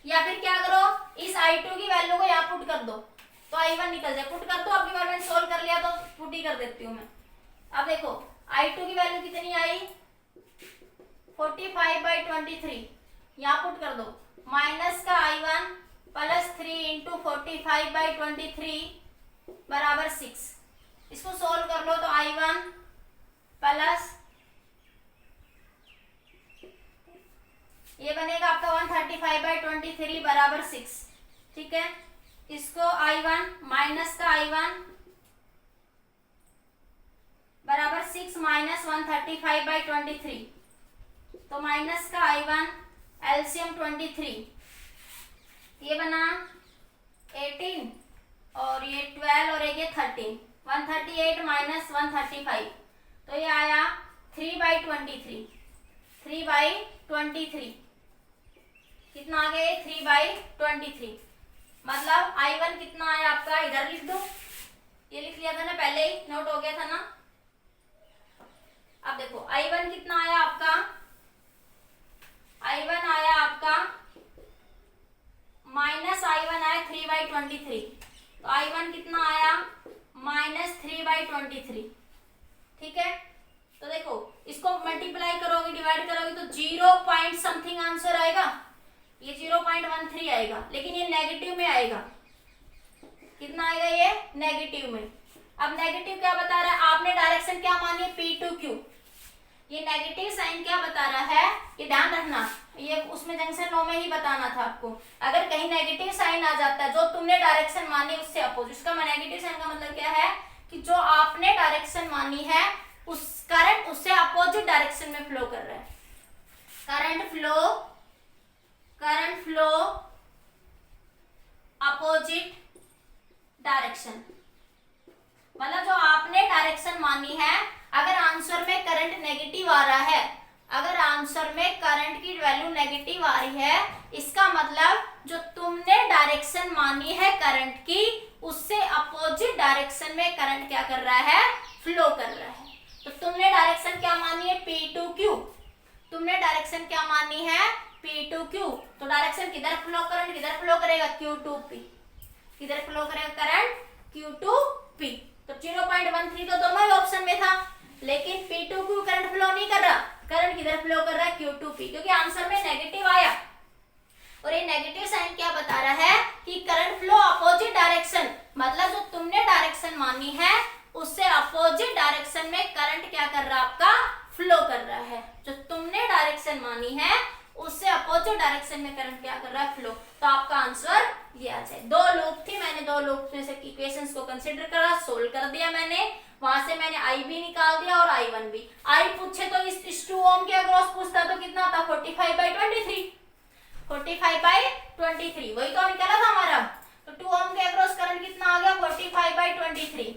या फिर क्या करो, इस i2 की वैल्यू को यहाँ पुट कर दो तो i1 निकल जाए। पुट कर दो, अगली बार मैंने सोल्व कर लिया तो पुट ही कर देती हूँ मैं। अब देखो i2 की वैल्यू कितनी आई 45/23, यहाँ पुट कर दो, माइनस का i1 प्लस 3 इंटू 45/23 बराबर 6। इसको सोल्व कर लो तो i1 प्लस ये बनेगा आपका 135/23 बराबर 6। ठीक है, इसको i1 माइनस का i1 बराबर 6 माइनस 135/23, तो माइनस का i1 एलसीएम 23, ये बना 18 और ये 12 और एक ये 13, 138 माइनस 135, तो ये आया 3/23, 3/23 कितना आ गया 3/23, मतलब i1 कितना आया आपका, इधर लिख दो, ये लिख लिया था ना पहले ही, नोट हो गया था ना। अब देखो i1 कितना आया आपका, i1 आया आपका माइनस i1 आया 3/23, तो i1 कितना आया माइनस 3/23। ठीक है, तो देखो इसको मल्टीप्लाई करोगे, डिवाइड करोगे तो 0 पॉइंट समथिंग आंसर आएगा, ये 0.13 आएगा, लेकिन ये नेगेटिव में आएगा। कितना आएगा ये नेगेटिव में। अब नेगेटिव क्या बता रहा है, आपने डायरेक्शन क्या मानी है P2Q, ये नेगेटिव साइन क्या बता रहा है, ये ध्यान रखना, ये उसमें जंक्शन लॉ में ही बताना था आपको। अगर कहीं नेगेटिव साइन आ जाता है, जो तुमने डायरेक्शन मानी उससे अपोजिट, उसका नेगेटिव साइन का मतलब क्या है कि जो आपने डायरेक्शन मानी है उस करंट उससे अपोजिट डायरेक्शन में फ्लो कर रहा है। करंट फ्लो अपोजिट डायरेक्शन, मतलब जो आपने डायरेक्शन मानी है, अगर आंसर में करंट नेगेटिव आ रहा है, अगर आंसर में करंट की वैल्यू नेगेटिव आ रही है, इसका मतलब जो तुमने डायरेक्शन मानी है करंट की, उससे अपोजिट डायरेक्शन में करंट क्या कर रहा है, फ्लो कर रहा है। तो तुमने डायरेक्शन क्या मानी है P2Q, तुमने डायरेक्शन क्या मानी है P2Q, तो डायरेक्शन किधर फ्लो, करंट किधर फ्लो करेगा Q2P, किधर फ्लो करेगा करंट Q2P। तो 0.13 तो दोनों ही ऑप्शन में था, लेकिन P2Q करंट फ्लो नहीं कर रहा, करंट किधर फ्लो कर रहा है Q2P, क्योंकि आंसर में नेगेटिव आया। और ये नेगेटिव साइन क्या बता रहा है कि करंट फ्लो अपोजिट डायरेक्शन, मतलब जो तुमने डायरेक्शन मानी है उससे अपोजिट डायरेक्शन में करंट क्या कर रहा है आपका, फ्लो कर रहा है। जो तुमने डायरेक्शन मानी है उससे अपोजिट डायरेक्शन में करंट क्या कर रहा है, फ्लो। तो आपका आंसर ये आ जाए। दो लूप थी, मैंने दो लूप में से इक्वेशंस को कंसीडर करा, सोल्व कर दिया मैंने, वहां से मैंने i भी निकाल दिया और i1 भी। i पूछे तो इस 2 ओम के अक्रॉस पूछता तो कितना था 45/23, 45/23 वही तो निकला था हमारा। तो 2 ओम के अक्रॉस करंट कितना आ गया 45/23।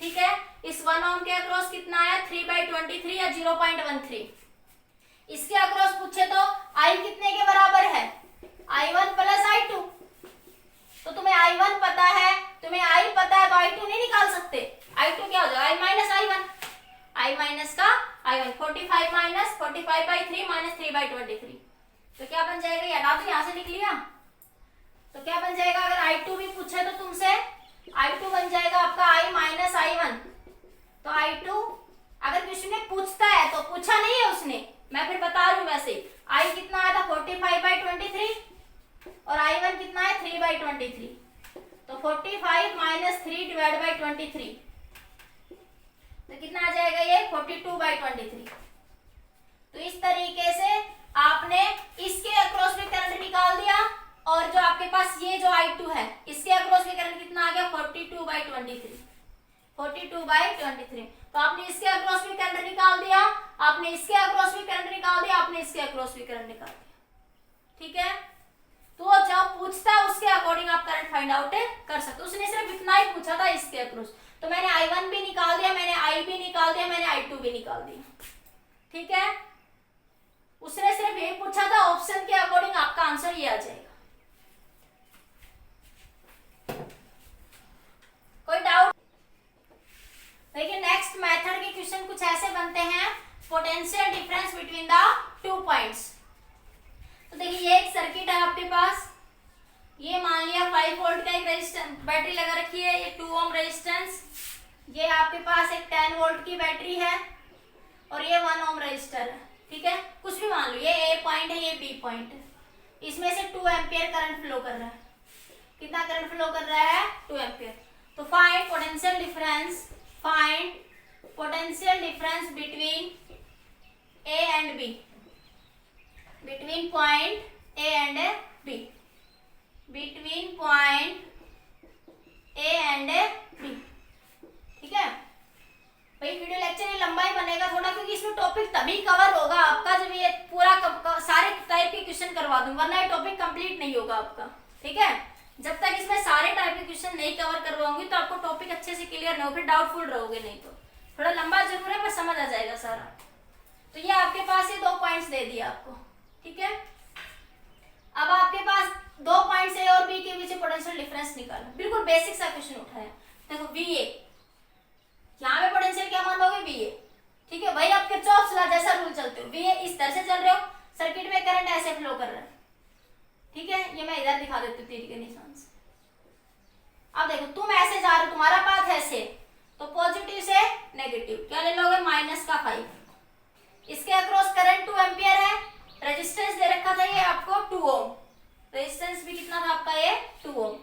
ठीक है, इस 1 ओम के अक्रॉस कितना आया 3/23 या 0.13। इसके अक्रॉस पूछे तो i कितने के बराबर है, i1 प्लस i2। तो तुम्हें i1 पता है, तुम्हें i पता है, तो i2 नहीं निकाल सकते। i2 क्या हो जाएगा i minus i1, i minus का i1, तो क्या बन जाएगा, ये हटा दो, यहां से लिख लिया। तो क्या बन जाएगा, अगर I2 भी पूछे तो तुमसे, I2 बन जाएगा आपका I माइनस I1। तो I2 अगर क्वेश्चन में पूछता है, तो पूछा नहीं है उसने, मैं फिर बता रही हूँ वैसे। I कितना आया था 45/23 और I1 कितना है 3/23। तो 45 माइनस 3 डिवाइड बाई 23, तो कितना आ जाएगा ये 42/23। तो इस तरीके से आपने इसके अक्रॉस भी करंट निकाल दिया, और जो आपके पास ये जो I2 है, इसके अक्रॉस भी करंट कितना आ गया 42/23, 42/23। तो आपने इसके अक्रॉस भी करंट निकाल दिया, आपने इसके अक्रॉस भी करंट निकाल दिया, आपने इसके अक्रॉस भी करंट निकाल दिया। ठीक है, तो जब पूछता है उसके अकॉर्डिंग आप करंट फाइंड आउट कर सकते हो। उसने सिर्फ इतना ही पूछा था इसके अक्रॉस, तो मैंने I1 भी निकाल दिया, मैंने I भी निकाल दिया, मैंने I2 भी निकाल दिया। ठीक है, उसने सिर्फ यही पूछा था, ऑप्शन के अकॉर्डिंग आपका आंसर ये आ जाएगा। कोई डाउट? देखिए नेक्स्ट मेथड के क्वेश्चन कुछ ऐसे बनते हैं, potential difference between the 2 points. तो देखिए ये एक सर्किट है आपके पास, ये मान लिया 5 वोल्ट का एक रेजिस्टेंस बैटरी लगा रखी है, ये 2 ओम रेजिस्टेंस, ये आपके पास एक 10 वोल्ट की बैटरी है, और ये 1 ओम रजिस्टर है। ठीक है, कुछ भी मान लो, ये A पॉइंट है, ये B पॉइंट है, इसमें से 2 एम्पियर करंट फ्लो कर रहा है। कितना करंट फ्लो कर रहा है 2 एम्पियर। तो find potential difference, find potential difference between A and B, between point A and B, between point A and B। ठीक है भाई, वीडियो लेक्चर ये लंबा ही बनेगा थोड़ा, क्योंकि इसमें टॉपिक तभी कवर होगा आपका जब ये पूरा सारे टाइप के क्वेश्चन करवा दूं, वरना ये टॉपिक कंप्लीट नहीं होगा आपका। ठीक है, जब तक इसमें सारे टाइप के क्वेश्चन नहीं कवर करवाऊंगी तो आपको टॉपिक अच्छे से क्लियर नहीं हो, फिर डाउटफुल रहोगे, नहीं तो थोड़ा लंबा जरूर है पर समझ आ जाएगा सारा। तो ये आपके पास ये 2 पॉइंट्स दे दिए आपको। ठीक है, अब आपके पास 2 पॉइंट्स A और B के बीच पोटेंशियल डिफरेंस निकालना, बिल्कुल बेसिक सा क्वेश्चन उठाया। देखो VA, यहाँ पे पोटेंशियल क्या मान लोगे VA। ठीक है, वही आपके किरचॉफ लॉ जैसा रूल चलते हो, VA इस तरह से चल रहे हो, सर्किट में करंट ऐसे फ्लो कर रहा है। ठीक है, ये मैं इधर दिखा देती हूँ तीर के निशान से। अब देखो तुम ऐसे जा रहे हो, तुम्हारा पाथ ऐसे, तो पॉजिटिव से नेगेटिव क्या ले लोगे -5। इसके अक्रॉस करंट 2 एम्पियर है, रेजिस्टेंस दे रखा था ये आपको 2 ओम, रेजिस्टेंस भी कितना था आपका ये 2 ओम।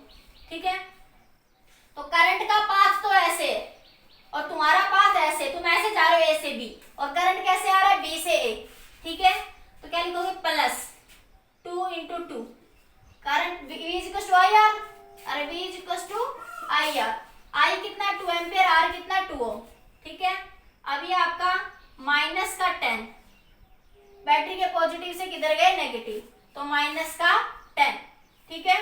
ठीक है, तो करंट का पाथ तो ऐसे और तुम्हारा पाथ ऐसे, तुम ऐसे जा रहे हो A से B, और करंट कैसे आ रहा है B से A। ठीक है, तो क्या लिखोगे +2 × 2, करंट V = IR, अरे V = IR, I कितना 2 एम्पियर, R कितना 2 ओम। ठीक है, अब ये आपका -10, बैटरी के पॉजिटिव से किधर गए नेगेटिव, तो -10। ठीक है,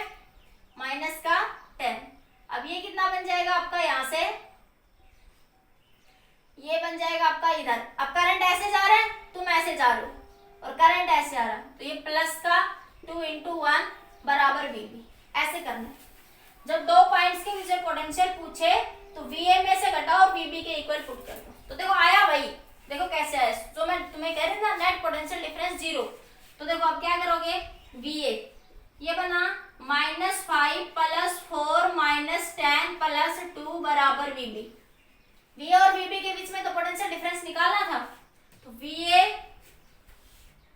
-10। अब ये कितना बन जाएगा आपका, यहाँ से ये बन जाएगा आपका इधर। अब करंट ऐसे जा रहा है, तुम ऐसे जा रहे हो, और करंट ऐसे आ रहा है, तो ये +2 × 1 = VB। ऐसे करना है। जब 2 पॉइंट्स के बीच पोटेंशियल पूछे तो VA में से घटाओ और VB के इक्वल पुट कर दो। तो देखो आया भाई, देखो कैसे आया, जो मैं तुम्हें कह रही ना नेट पोटेंशियल डिफरेंस 0। तो देखो आप क्या करोगे, VA ये बना -5 + 4 - 10 + 2 = VB। VA और VB के बीच में तो पोटेंशियल डिफरेंस निकालना था, तो VA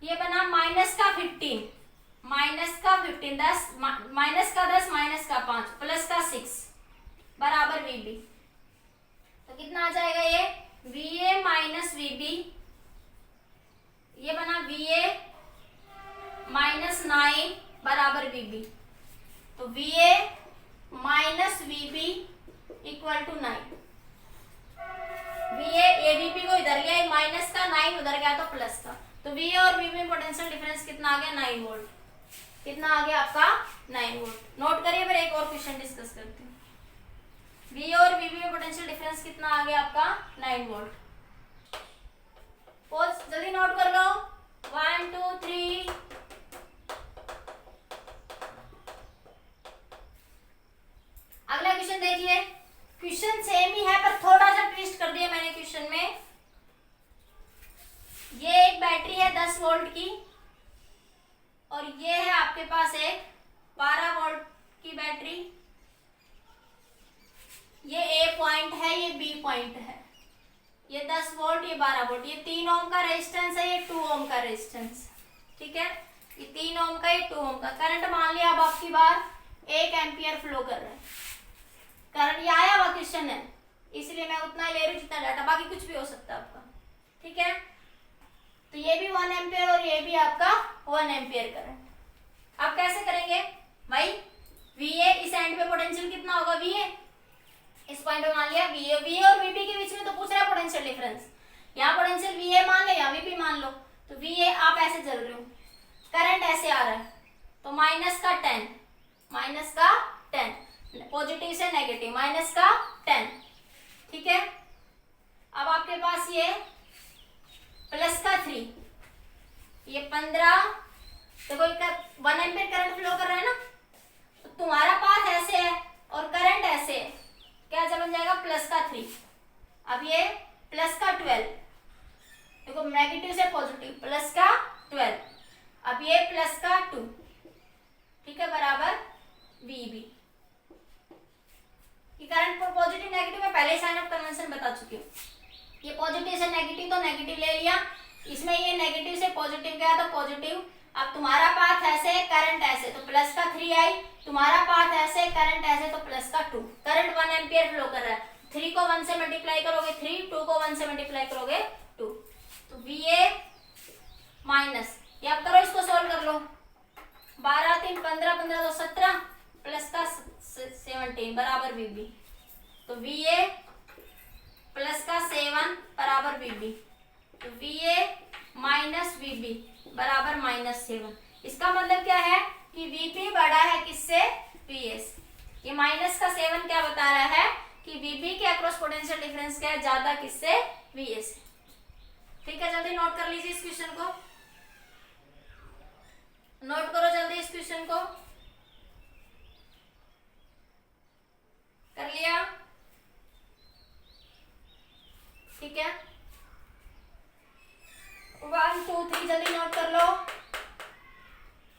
ये बना -15 -10 -5 +6 VB। तो कितना आ जाएगा ये VA - VB, ये बना VA -9 VB। तो VA - VB = 9। VA AVB को इधर गया, माइनस का 9 उधर गया तो प्लस का, तो VA और VB में पोटेंशियल डिफरेंस कितना आ गया 9 वोल्ट। कितना आ गया आपका 9 वोल्ट। नोट करिए, फिर एक और क्वेश्चन डिस्कस करते हैं। VA और VB में पोटेंशियल डिफरेंस कितना आ गया आपका 9 वोल्ट। पोज जल्दी नोट कर लो, 1 2 3। अगला क्वेश्चन देखिए, क्वेश्चन सेम ही है पर थोड़ा सा ट्विस्ट कर दिया मैंने क्वेश्चन में। ये एक बैटरी है 10 वोल्ट की, आपके पास एक 12 वोल्ट की बैटरी, ये ए पॉइंट है, ये बी पॉइंट है, ये 10 वोल्ट, ये 12 वोल्ट, ये 3 ओम का रेजिस्टेंस है, ये 2 ओम का रेजिस्टेंस, ठीक है, ये 3 ओम का, ये 2 ओम का। करंट मान लिया अब आपकी बार 1 एम्पियर फ्लो कर रहा है, करंट ये आया हुआ क्वेश्चन है इसलिए मैं उतना ही ले रही हूँ जितना डाटा, बाकी कुछ भी हो सकता है आपका, ठीक है। तो ये भी 1 एम्पियर और ये भी आपका 1 एम्पियर करंट। आप कैसे करेंगे भाई, VA इस एंड पे पोटेंशियल कितना होगा, VA इस पॉइंट पे मान लिया VA और VB के बीच में तो पूछ रहा है पोटेंशियल डिफरेंस, यहाँ पोटेंशियल VA मान ले, यहाँ VB मान लो, तो VA आप ऐसे चल रहे हो, करंट ऐसे आ रहा है, तो माइनस का 10, पॉजिटिव से नेगेटिव, माइनस का 10, ठीक है। अब आपके पास ये प्लस का 3, ये 15, देखो 1 एम्पियर करंट फ्लो कर रहा है ना, तो तुम्हारा पाथ ऐसे है और करंट ऐसे है, क्या बन जाएगा प्लस का 3। अब ये प्लस का 12, देखो नेगेटिव से पॉजिटिव, प्लस का 12, अब ये प्लस का 2, ठीक है, बराबर VB। ये करंट पर पॉजिटिव नेगेटिव में पहले ही साइन ऑफ कन्वेंशन बता चुकी हूँ, ये पॉजिटिव से नेगेटिव तो नेगेटिव ले लिया, इसमें ये नेगेटिव से पॉजिटिव गया तो पॉजिटिव। अब तुम्हारा पाथ ऐसे, करंट ऐसे, तो प्लस का 3 आई, तुम्हारा पाथ ऐसे, करंट ऐसे, तो प्लस का 2। करंट 1 एम्पियर फ्लो कर रहा है, 3 को 1 से मल्टीप्लाई करोगे 3, 2 को 1 से मल्टीप्लाई करोगे 2, तो VA माइनस, ये आप करो, इसको सोल्व कर लो, 12 3 15, 15 तो 17, प्लस का 17 बराबर VB, तो VA प्लस का 7 बराबर VB, तो VA माइनस VB बराबर -7। इसका मतलब क्या है कि VP बड़ा है किससे, VS। ये माइनस का 7 क्या बता रहा है कि VB के अक्रॉस पोटेंशियल डिफरेंस क्या है, ज्यादा किससे, VS। ठीक है, जल्दी नोट कर लीजिए इस क्वेश्चन को, नोट करो जल्दी इस क्वेश्चन को, कर लिया, ठीक है, 1 2 3 जल्दी नोट कर लो,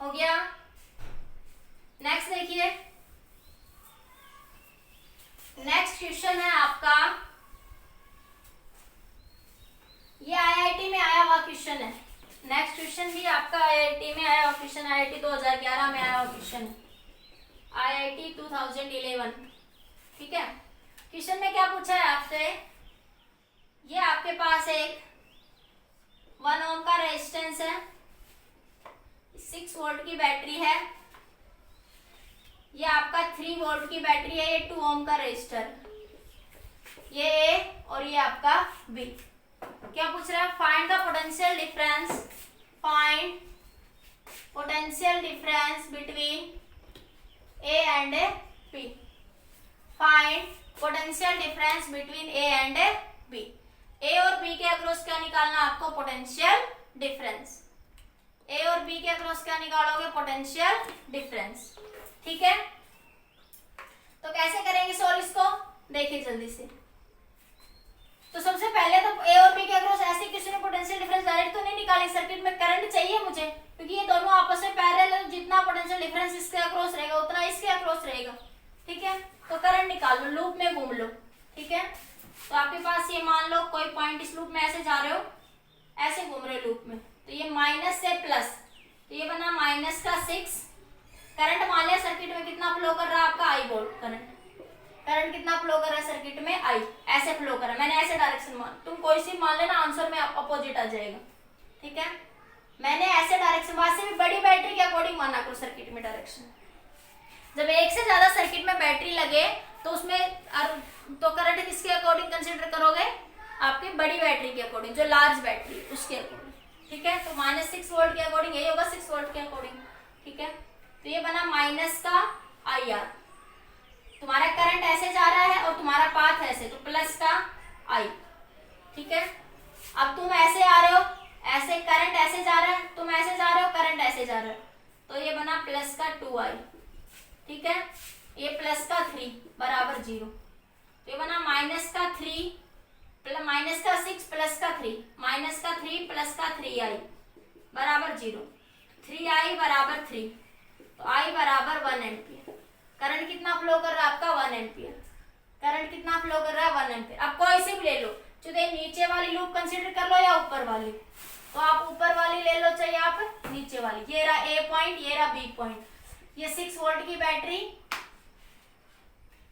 हो गया। नेक्स्ट देखिए, नेक्स्ट क्वेश्चन है आपका, ये IIT में आया हुआ क्वेश्चन है, नेक्स्ट क्वेश्चन भी आपका IIT में आया हुआ क्वेश्चन, IIT 2011 में आया हुआ क्वेश्चन है, IIT 2011, ठीक है। क्वेश्चन में क्या पूछा है आपसे, ये आपके पास एक 1 ओम का रेजिस्टेंस है, 6 वोल्ट की बैटरी है, ये आपका 3 वोल्ट की बैटरी है, ये 2 ओम का रेजिस्टर, ये A और ये आपका B। क्या पूछ रहा है, find the potential difference, find potential difference between A and B, find potential difference between A and B। A और B के अक्रॉस क्या निकालना आपको, पोटेंशियल डिफरेंस, A और B के अक्रॉस क्या निकालोगे, पोटेंशियल डिफरेंस, ठीक है। तो कैसे करेंगे सॉल्व इसको, देखिए जल्दी से। तो सबसे पहले तो A और B के अक्रॉस ऐसे किसी ने पोटेंशियल डिफरेंस डायरेक्ट तो नहीं निकाली, सर्किट में करंट चाहिए मुझे, क्योंकि ये दोनों आपस में पैरेलल है, जितना पोटेंशियल डिफरेंस इसके अक्रॉस रहेगा उतना इसके अक्रॉस रहेगा, ठीक है। तो करंट निकाल लो, लूप में घूम लो, ठीक है। तो आपके पास ये मान लो कोई पॉइंट इस लूप में ऐसे जा रहे हो, ऐसे घूम रहे हो लूप में, तो ये माइनस से प्लस, तो ये बना माइनस का 6। करंट मान लिया सर्किट में कितना फ्लो कर रहा है आपका, I वोल्ट करंट, करंट कितना फ्लो कर रहा है सर्किट में, I, ऐसे फ्लो कर रहा है, मैंने ऐसे डायरेक्शन मान, तुम कोई सी मान लेना, आंसर में अपोजिट आ जाएगा, ठीक है। मैंने ऐसे डायरेक्शन, वैसे भी बड़ी बैटरी के अकॉर्डिंग माना करो सर्किट में डायरेक्शन। जब एक से ज्यादा सर्किट में बैटरी लगे तो उसमें तो करंट किसके अकॉर्डिंग कंसीडर करोगे, आपकी बड़ी बैटरी के अकॉर्डिंग, जो लार्ज बैटरी उसके अकॉर्डिंग, ठीक है। तो -6 वोल्ट के अकॉर्डिंग यही होगा, 6 वोल्ट के अकॉर्डिंग, ठीक है। तो ये बना माइनस का IR, तुम्हारा करंट ऐसे जा रहा है और तुम्हारा पाथ ऐसे, तो प्लस का I, ठीक है। अब तुम ऐसे आ रहे हो, ऐसे करंट ऐसे जा रहा है, तुम ऐसे जा रहे हो, करंट ऐसे जा रहा है, तो ये बना प्लस का 2I, ठीक है। ये प्लस का 3 बराबर 0, तो ये बना माइनस का 3 माइनस का 6 प्लस का 3, माइनस का 3 प्लस का 3I बराबर 0, 3I बराबर 3, तो I बराबर 1 एम्पियर। करंट कितना फ्लो कर रहा है आपका 1 एम्पियर। करंट कितना फ्लो कर रहा है 1 एम्पियर। अब कोई सी भी ले लो, चाहे नीचे वाली लूप कंसीडर कर लो या ऊपर वाली, तो आप ऊपर वाली ले लो चाहे आप नीचे वाली। ये रहा A पॉइंट, ये रहा B पॉइंट। ये 6 वोल्ट की बैटरी,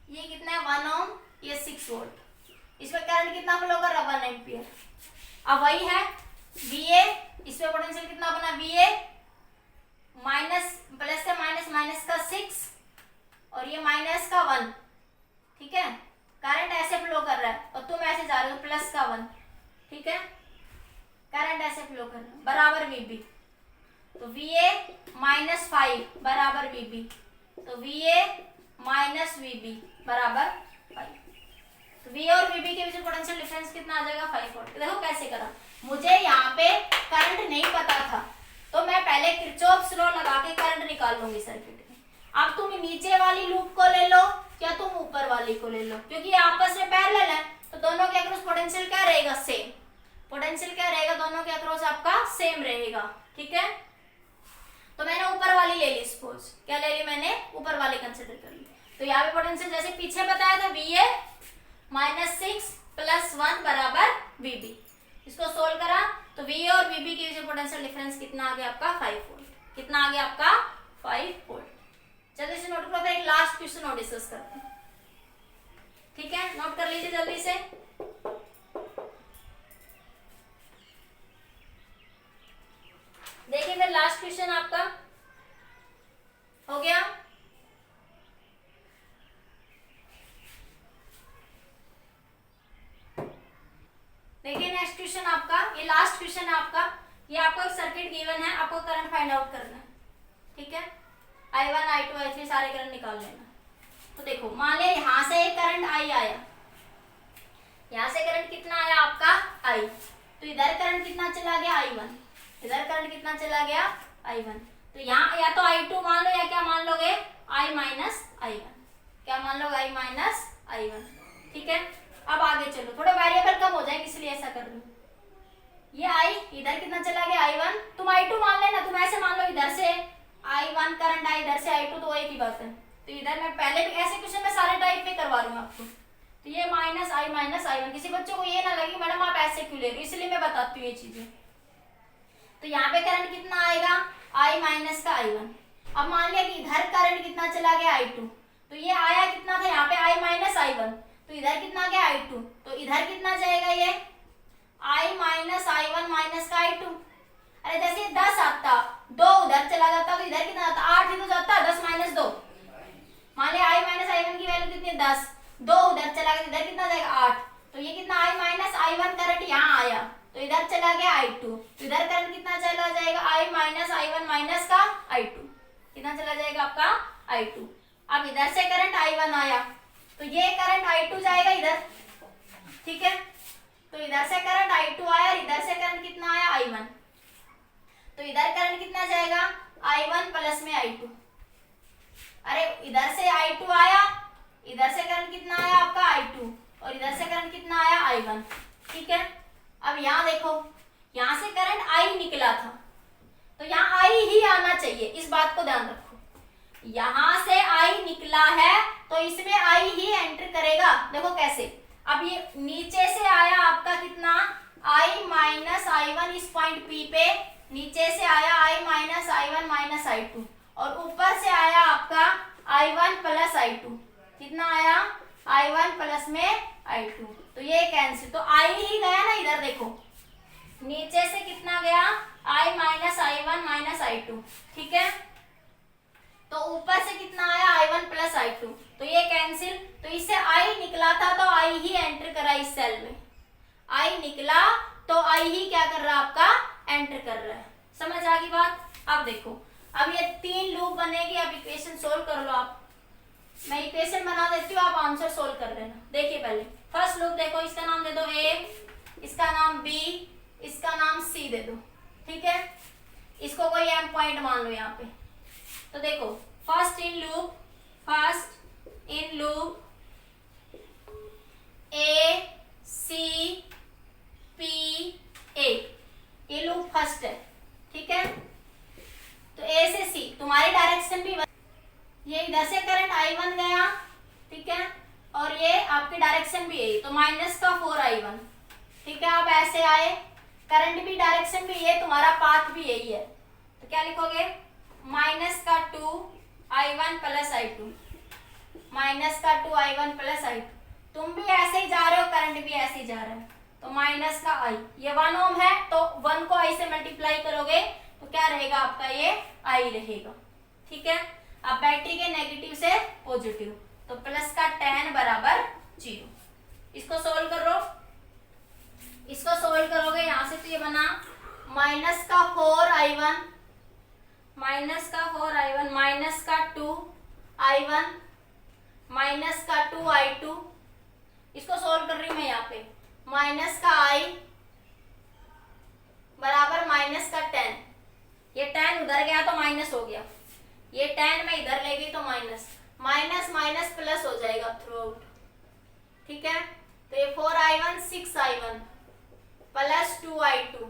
ये कितना है 1 ओम, ये 6 वोल्ट। इसमें करंट कितना फ्लो कर रहा है 1 एम्पियर। अब वही है VA, इसमें पोटेंशियल कितना बना VA माइनस प्लस से माइनस, माइनस का 6 और ये माइनस का 1, ठीक है। करंट ऐसे फ्लो कर रहा है और तुम ऐसे जा रहे हो प्लस का 1, ठीक है। करंट ऐसे फ्लो कर रहा है बराबर VB, तो VA माइनस 5 बराबर VB, तो VA माइनस VB बराबर 5। तो VA और VB के बीच पोटेंशियल डिफरेंस कितना आ जाएगा 5 वोल्ट। देखो कैसे करा, मुझे यहाँ पे करंट नहीं पता था तो मैं पहले किरचॉफ्स लॉ लगा के करंट निकाल लूंगी सर्किट में। अब तुम नीचे वाली लूप को ले लो या तुम ऊपर वाली को ले लो, क्योंकि आपस में पैरेलल है तो दोनों के अक्रॉस पोटेंशियल क्या रहेगा सेम। पोटेंशियल क्या रहेगा दोनों के अक्रॉस आपका सेम रहेगा, ठीक है। तो मैंने ऊपर वाली ले ली, सपोज क्या ले ली मैंने, ऊपर वाली कंसिडर कर ली। तो यहाँ पे पोटेंशियल जैसे पीछे बताया था VA माइनस 6 प्लस 1 बराबर VB। इसको सोल्व करा तो VA और VB के बीच पोटेंशियल डिफरेंस कितना आ गया आपका 5 वोल्ट। कितना आ गया आपका 5 वोल्ट। चलिए इसे नोट करो, एक लास्ट क्वेश्चन और डिस्कस करते हैं, ठीक है। नोट कर लीजिए जल्दी से। देखिए फिर लास्ट क्वेश्चन आपका हो गया। देखिए नेक्स्ट क्वेश्चन आपका, ये लास्ट क्वेश्चन है आपका। ये आपको एक सर्किट गिवन है, आपको करंट फाइंड आउट करना है, ठीक है। I1 I2 I3 सारे करंट निकाल लेना। तो देखो मान लिया यहाँ से एक करंट I आया, यहाँ से करंट कितना आया आपका I, तो इधर करंट कितना चला गया I1, इधर करंट कितना चला गया I1। तो यहाँ या तो I2 मान लो या क्या मान लोगे I माइनस I1, क्या मान लोगे I माइनस I1, ठीक है। अब आगे चलो, थोड़े वेरिएबल कम हो जाएंगे इसलिए ऐसा कर रही हूँ। ये I इधर कितना चला गया I1, तुम I2 मान लेना, तुम ऐसे मान लो इधर से I1 करंट आई, इधर से I2, तो एक ही बात है। तो इधर मैं पहले भी ऐसे क्वेश्चन में सारे टाइप पे करवा रही हूँ आपको। तो ये माइनस I माइनस I1, किसी बच्चों को ये ना लगे मैडम आप ऐसे क्यों ले रही हो, इसलिए मैं बताती हूँ ये चीजें। तो यहाँ पे करंट कितना आएगा I माइनस का I1। अब मान लिया कि इधर करंट कितना चला गया I2, तो ये आया कितना था यहाँ पे I माइनस I1, तो इधर कितना गया I2, तो इधर कितना जाएगा ये I माइनस I1 माइनस का I2। अरे जैसे 10 आता, 2 उधर चला जाता तो इधर कितना आता 8 ही तो जाता, 10 माइनस 2। मान लिया I माइनस I1 की वैल्यू कितनी 10, 2 उधर चला गया, इधर कितना जाएगा 8, तो ये कितना I माइनस I1 करंट यहाँ आया तो इधर चला गया I2, तो इधर करंट कितना चला जाएगा I माइनस I1 माइनस का I2, कितना चला जाएगा आपका I2। अब इधर से करंट I1 आया तो ये करंट I2 जाएगा इधर, ठीक है। तो इधर से करंट I2 आया और इधर से करंट कितना आया I1, तो इधर करंट कितना जाएगा I1 प्लस में I2। अरे इधर से I2 आया, इधर से करंट कितना आया आपका I2 और इधर से करंट कितना आया I1, ठीक है। अब यहाँ देखो, यहाँ से करंट I निकला था तो यहाँ I ही आना चाहिए, इस बात को ध्यान रखो। यहाँ से I निकला है तो इसमें I ही एंटर करेगा। देखो कैसे, अब ये नीचे से आया आपका कितना I माइनस I1 इस पॉइंट P पे, नीचे से आया I minus I1 minus I2 और ऊपर से आया आपका I1 प्लस I2, कितना आया I1 प्लस में I2, तो ये कैंसिल, तो I ही गया ना इधर। देखो नीचे से कितना गया I minus I1 minus I2, ठीक है। तो ऊपर से कितना आया I1 प्लस I2, तो ये कैंसिल, तो इससे I निकला था तो I ही एंटर करा इस सेल में। I निकला तो I ही क्या कर रहा है आपका एंटर कर रहा है। समझ आ गई बात। अब देखो, अब ये 3 लूप बनेगी। अब इक्वेशन सोल्व कर लो आप, मैं इक्वेशन बना देती हूँ, आप आंसर सोल्व कर लेना। देखिए पहले फर्स्ट लूप देखो, इसका नाम दे दो A, इसका नाम B, इसका नाम C दे दो, ठीक है। इसको कोई M पॉइंट मान लो यहाँ पे। तो देखो first in loop A C P A, ये लूप फर्स्ट है, ठीक है। तो A से C तुम्हारी डायरेक्शन भी ये इधर से करंट I1 गया, ठीक है, और ये आपकी डायरेक्शन भी यही, तो माइनस का 4I1, ठीक है। आप ऐसे आए, करंट भी डायरेक्शन भी ये, तुम्हारा पाथ भी यही है, तो क्या लिखोगे, माइनस का 2I1 प्लस I2, माइनस का 2I1 प्लस I2। तुम भी ऐसे ही जा रहे हो, करंट भी ऐसे ही जा रहा है, तो माइनस का I, ये 1 ओम है, तो 1 को I से मल्टीप्लाई करोगे तो क्या रहेगा आपका, ये I रहेगा, ठीक है। अब बैटरी के नेगेटिव से पॉजिटिव, तो प्लस का 10 बराबर 0। इसको सोल्व करो, इसको सोल्व करोगे यहां से, तो ये बना माइनस का 4I1, माइनस का 4I1, माइनस का 2I1, माइनस का 2I2। इसको सोल्व कर रही हूं मैं यहाँ पे, माइनस का I बराबर माइनस का 10, ये 10 उधर गया तो माइनस हो गया, ये 10 मैं इधर ले गई तो माइनस, माइनस माइनस प्लस हो जाएगा थ्रू आउट, ठीक है। तो ये 4I1 6I1 plus 2I2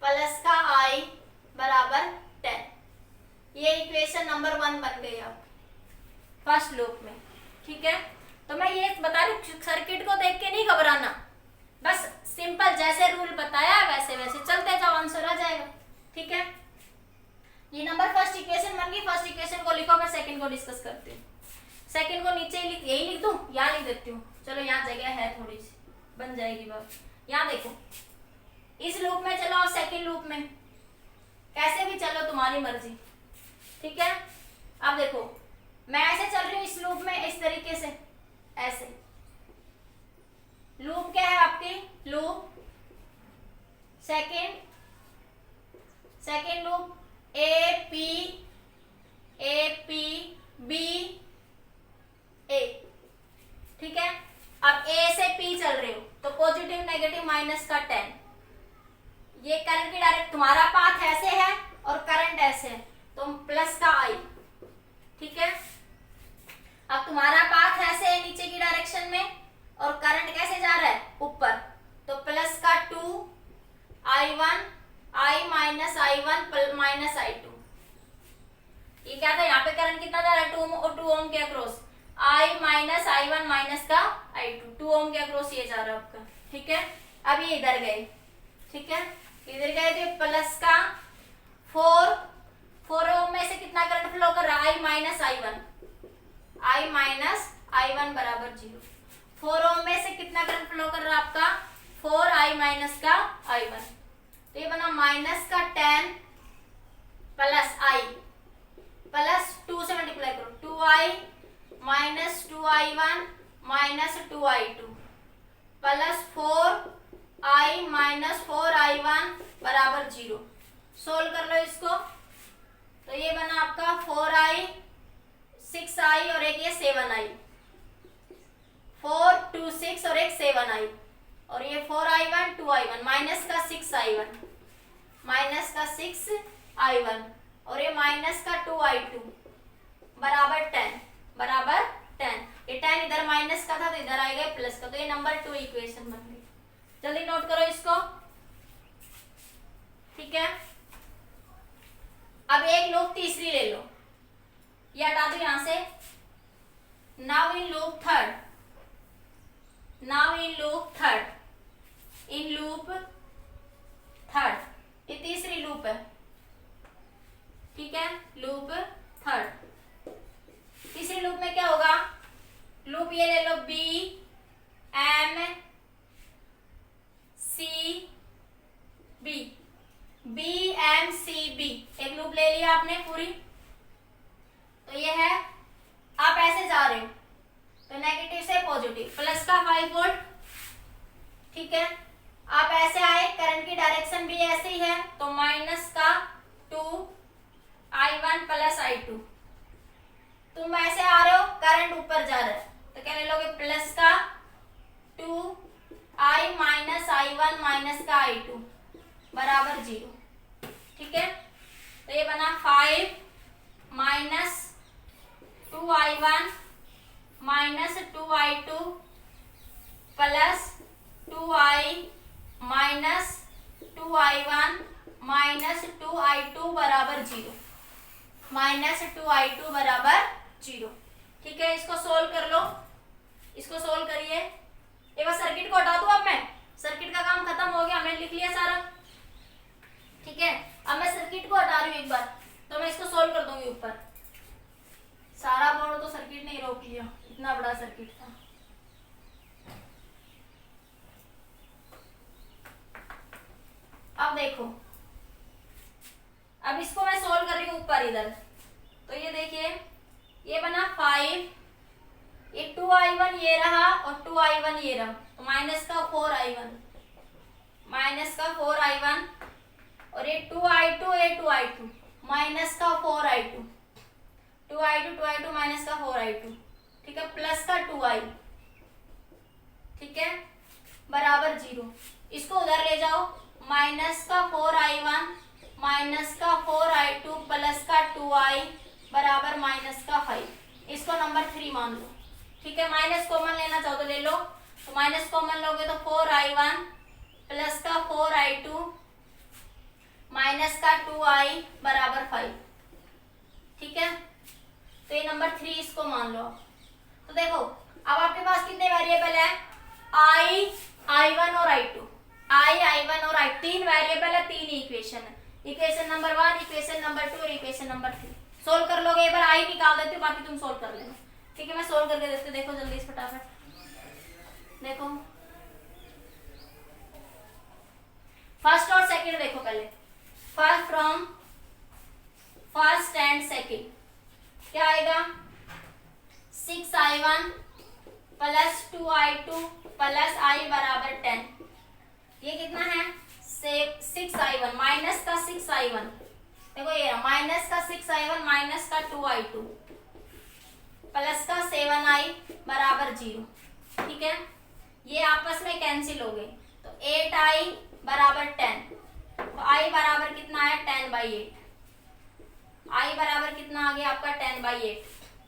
plus का I बराबर 10, ये इक्वेशन नंबर 1 बन गई आप फर्स्ट लूप में, ठीक है। तो मैं ये बता रही हूँ, सर्किट को देख के नहीं घबराना, बस सिंपल जैसे रूल बताया वैसे वैसे चलते जाओ, आंसर आ जाएगा, ठीक है। ये नंबर फर्स्ट इक्वेशन बन गई। फर्स्ट इक्वेशन को लिखो, मैं सेकंड को डिस्कस करती हूँ। सेकंड को नीचे यही लिख दूं, यहाँ लिख देती हूँ, चलो यहाँ जगह है थोड़ी सी, बन जाएगी बात। यहाँ देखो, इस लूप में चलो और सेकंड लूप में, कैसे भी चलो तुम्हारी मर्जी, ठीक है। अब देखो मैं ऐसे चल रही हूँ इस लूप में, इस तरीके से ऐसे। लूप क्या है आपकी, loop second loop A P B A, ठीक है। अब ए से पी चल रहे हो तो पॉजिटिव नेगेटिव माइनस का 10, ये करंट की डायरेक्ट, तुम्हारा पाथ ऐसे है और करंट ऐसे है, तो प्लस का I, ठीक है। अब तुम्हारा पाथ ऐसे है नीचे की डायरेक्शन में और करंट कैसे जा रहा है, ऊपर, तो प्लस का 2I1 I minus I1 minus I2। ये क्या था, यहाँ पे करंट कितना जा रहा है, 2 ओम के across, I minus I1 minus का I2, 2 ओम के अक्रॉस ये जा रहा है आपका, ठीक है। अब ये इधर गए, ठीक है, इधर गए तो प्लस का 4 ओम में से कितना करंट फ्लो कर रहा है, I माइनस I1 बराबर 0। 4 ओम में से कितना करंट फ्लो कर रहा है आपका, 4I माइनस का I1, तो ये बना माइनस का 10 प्लस I प्लस 2 से मल्टीप्लाई करो, 2I minus 2I1 minus 2I2 plus 4I minus 4I1 बराबर 0। सोल्व कर लो इसको, तो ये बना आपका 4I 6I और एक ये 7I, 4 2 6 और एक 7I, और ये 4I1 2I1 माइनस का 6I1, माइनस का 6I1 और ये माइनस का 2I2 बराबर 10, ये 10 इधर माइनस का था तो इधर आएगा प्लस का, तो ये नंबर 2 इक्वेशन बन गई। जल्दी नोट करो इसको, ठीक है। अब एक लूप तीसरी ले लो, ये हटा दो यहां से। Now in loop third, in loop third, ये तीसरी लूप है, ठीक है, लूप थर्ड। तीसरी लूप में क्या होगा, लूप ये ले लो बी एम सी बी, एक लूप ले लिया आपने पूरी, तो ये है, आप ऐसे जा रहे हो तो नेगेटिव से पॉजिटिव, प्लस का 5 वोल्ट, ठीक है। आप ऐसे आए, करंट की डायरेक्शन भी ऐसे ही है, तो माइनस का 2I1 प्लस I2। तुम ऐसे आ रहे हो, करंट ऊपर जा रहा है, तो क्या ले लोगे, प्लस का 2I माइनस I1 माइनस का I2 बराबर 0, ठीक है। तो ये बना 5 minus 2I1 minus 2I2 plus 2I minus 2I1 minus 2I2 बराबर 0। माइनस 2i2 बराबर 0। ठीक है, इसको सोल्व कर लो, इसको सोल्व करिए। एक बार सर्किट को हटा दूं, अब मैं सर्किट का काम खत्म हो गया, हमने लिख लिया सारा। ठीक है, अब मैं सर्किट को हटा रही हूँ एक बार, तो मैं इसको सोल्व कर दूंगी ऊपर। सारा बोर्ड तो सर्किट ने ही रोक लिया, इतना बड़ा सर्किट था। अब देखो, अब इसको मैं सोल्व कर रही हूँ ऊपर इधर, तो ये देखिए ये बना 5, ये 2i1 ये रहा और 2i1 ये रहा, तो माइनस का 4i1, माइनस का 4i1 और ये 2i2 ये 2i2 माइनस का 4i2, 2i2 माइनस का 4i2। ठीक है, प्लस का 2i, ठीक है, बराबर 0। इसको उधर ले जाओ, माइनस का 4i1 माइनस का 4i2 प्लस का 2i बराबर माइनस का 5। इसको नंबर 3 मान लो। ठीक है, माइनस कॉमन लेना चाहो तो ले लो, तो माइनस कॉमन लोगे तो 4i1 प्लस का 4i2 माइनस का 2i बराबर 5। ठीक है, तो ये नंबर 3 इसको मान लो। तो देखो अब आपके पास कितने वेरिएबल है, i1 और i2, i1 और i, 3 वेरिएबल है, 3 इक्वेशन है। इक्वेशन नंबर 1, इक्वेशन नंबर 2 और इक्वेशन नंबर 3 सोल्व कर लोगे। एक बार आई निकाल देते हो, बाकी तुम सोल्व कर लेना। ठीक है, मैं सोल्व करके देती हूँ, देखो जल्दी से फटाफट। देखो फर्स्ट और सेकंड देखो पहले, first from first and second क्या आएगा, 6i1 plus 2i2 plus i बराबर 10। ये कितना है, 6i1 माइनस का 6i1, देखो ये माइनस का 6i1 माइनस का 2i2 प्लस का 7i बराबर 0। ठीक है, ये आपस में कैंसिल हो गए, तो 8i बराबर 10, तो i बराबर कितना है 10/8, i बराबर कितना आ गया आपका 10/8।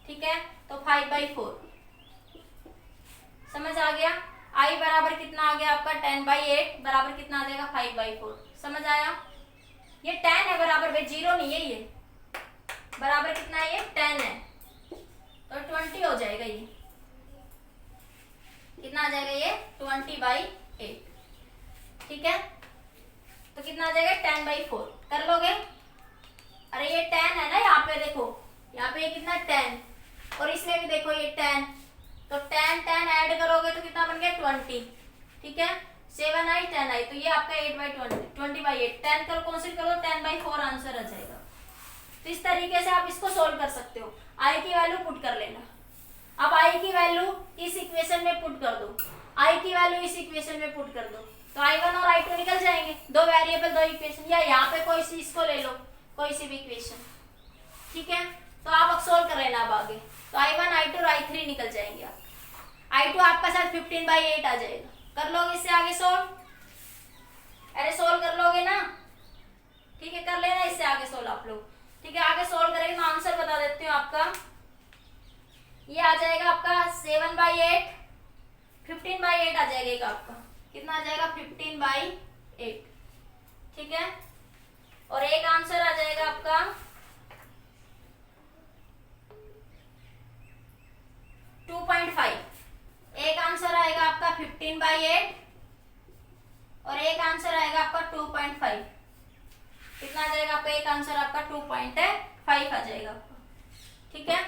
ठीक है, तो 5/4 समझ आ गया। i बराबर कितना आ गया आपका 10/8 बराबर कितना आ जाएगा 5/4। समझ आया, ये 10 है बराबर 0 नहीं है, ये बराबर कितना है, ये 10 है, तो 20 हो जाएगा। ये कितना आ जाएगा, ये 20/8। ठीक है, तो कितना आ जाएगा 10/4 कर लोगे। अरे ये 10 है ना, यहाँ पे देखो, यहाँ पे ये कितना 10 और इसमें भी देखो ये 10, तो 10 ऐड करोगे तो कितना बन गया 20। ठीक है, 7i 10i, तो ये आपका 8/20 20/8, 10 करो कैंसिल करो, 10/4 आंसर आ जाएगा। तो इस तरीके से आप इसको सोल्व कर सकते हो। i की वैल्यू पुट कर लेना। अब i की वैल्यू इस इक्वेशन में पुट कर दो, i की वैल्यू इस इक्वेशन में पुट कर दो, तो i1 और i2 निकल जाएंगे, दो वेरिएबल दो इक्वेशन, या यहाँ पे कोई सी इसको ले लो, कोई सी भी इक्वेशन। ठीक है, तो आप अब सोल्व कर लेना। अब आगे तो i1 i2 और i3 निकल जाएंगे। आप i2 आपका साथ 15/8 आ जाएगा। कर लोगे इससे आगे सोल्व, अरे सोल्व कर लोगे ना। ठीक है, कर लेना इससे आगे सोल्व आप लोग। ठीक है, आगे सोल्व करेंगे तो आंसर बता देती हूँ आपका, ये आ जाएगा आपका 7/8, 15/8 आ जाएगा एक आपका, कितना आ जाएगा 15/8। ठीक है, और एक आंसर आ जाएगा आपका 2.5। एक आंसर आएगा आपका 15/8 और एक आंसर आएगा आपका 2.5। कितना आ जाएगा आपका, एक आंसर आपका 2.5 आ जाएगा आपका। ठीक है,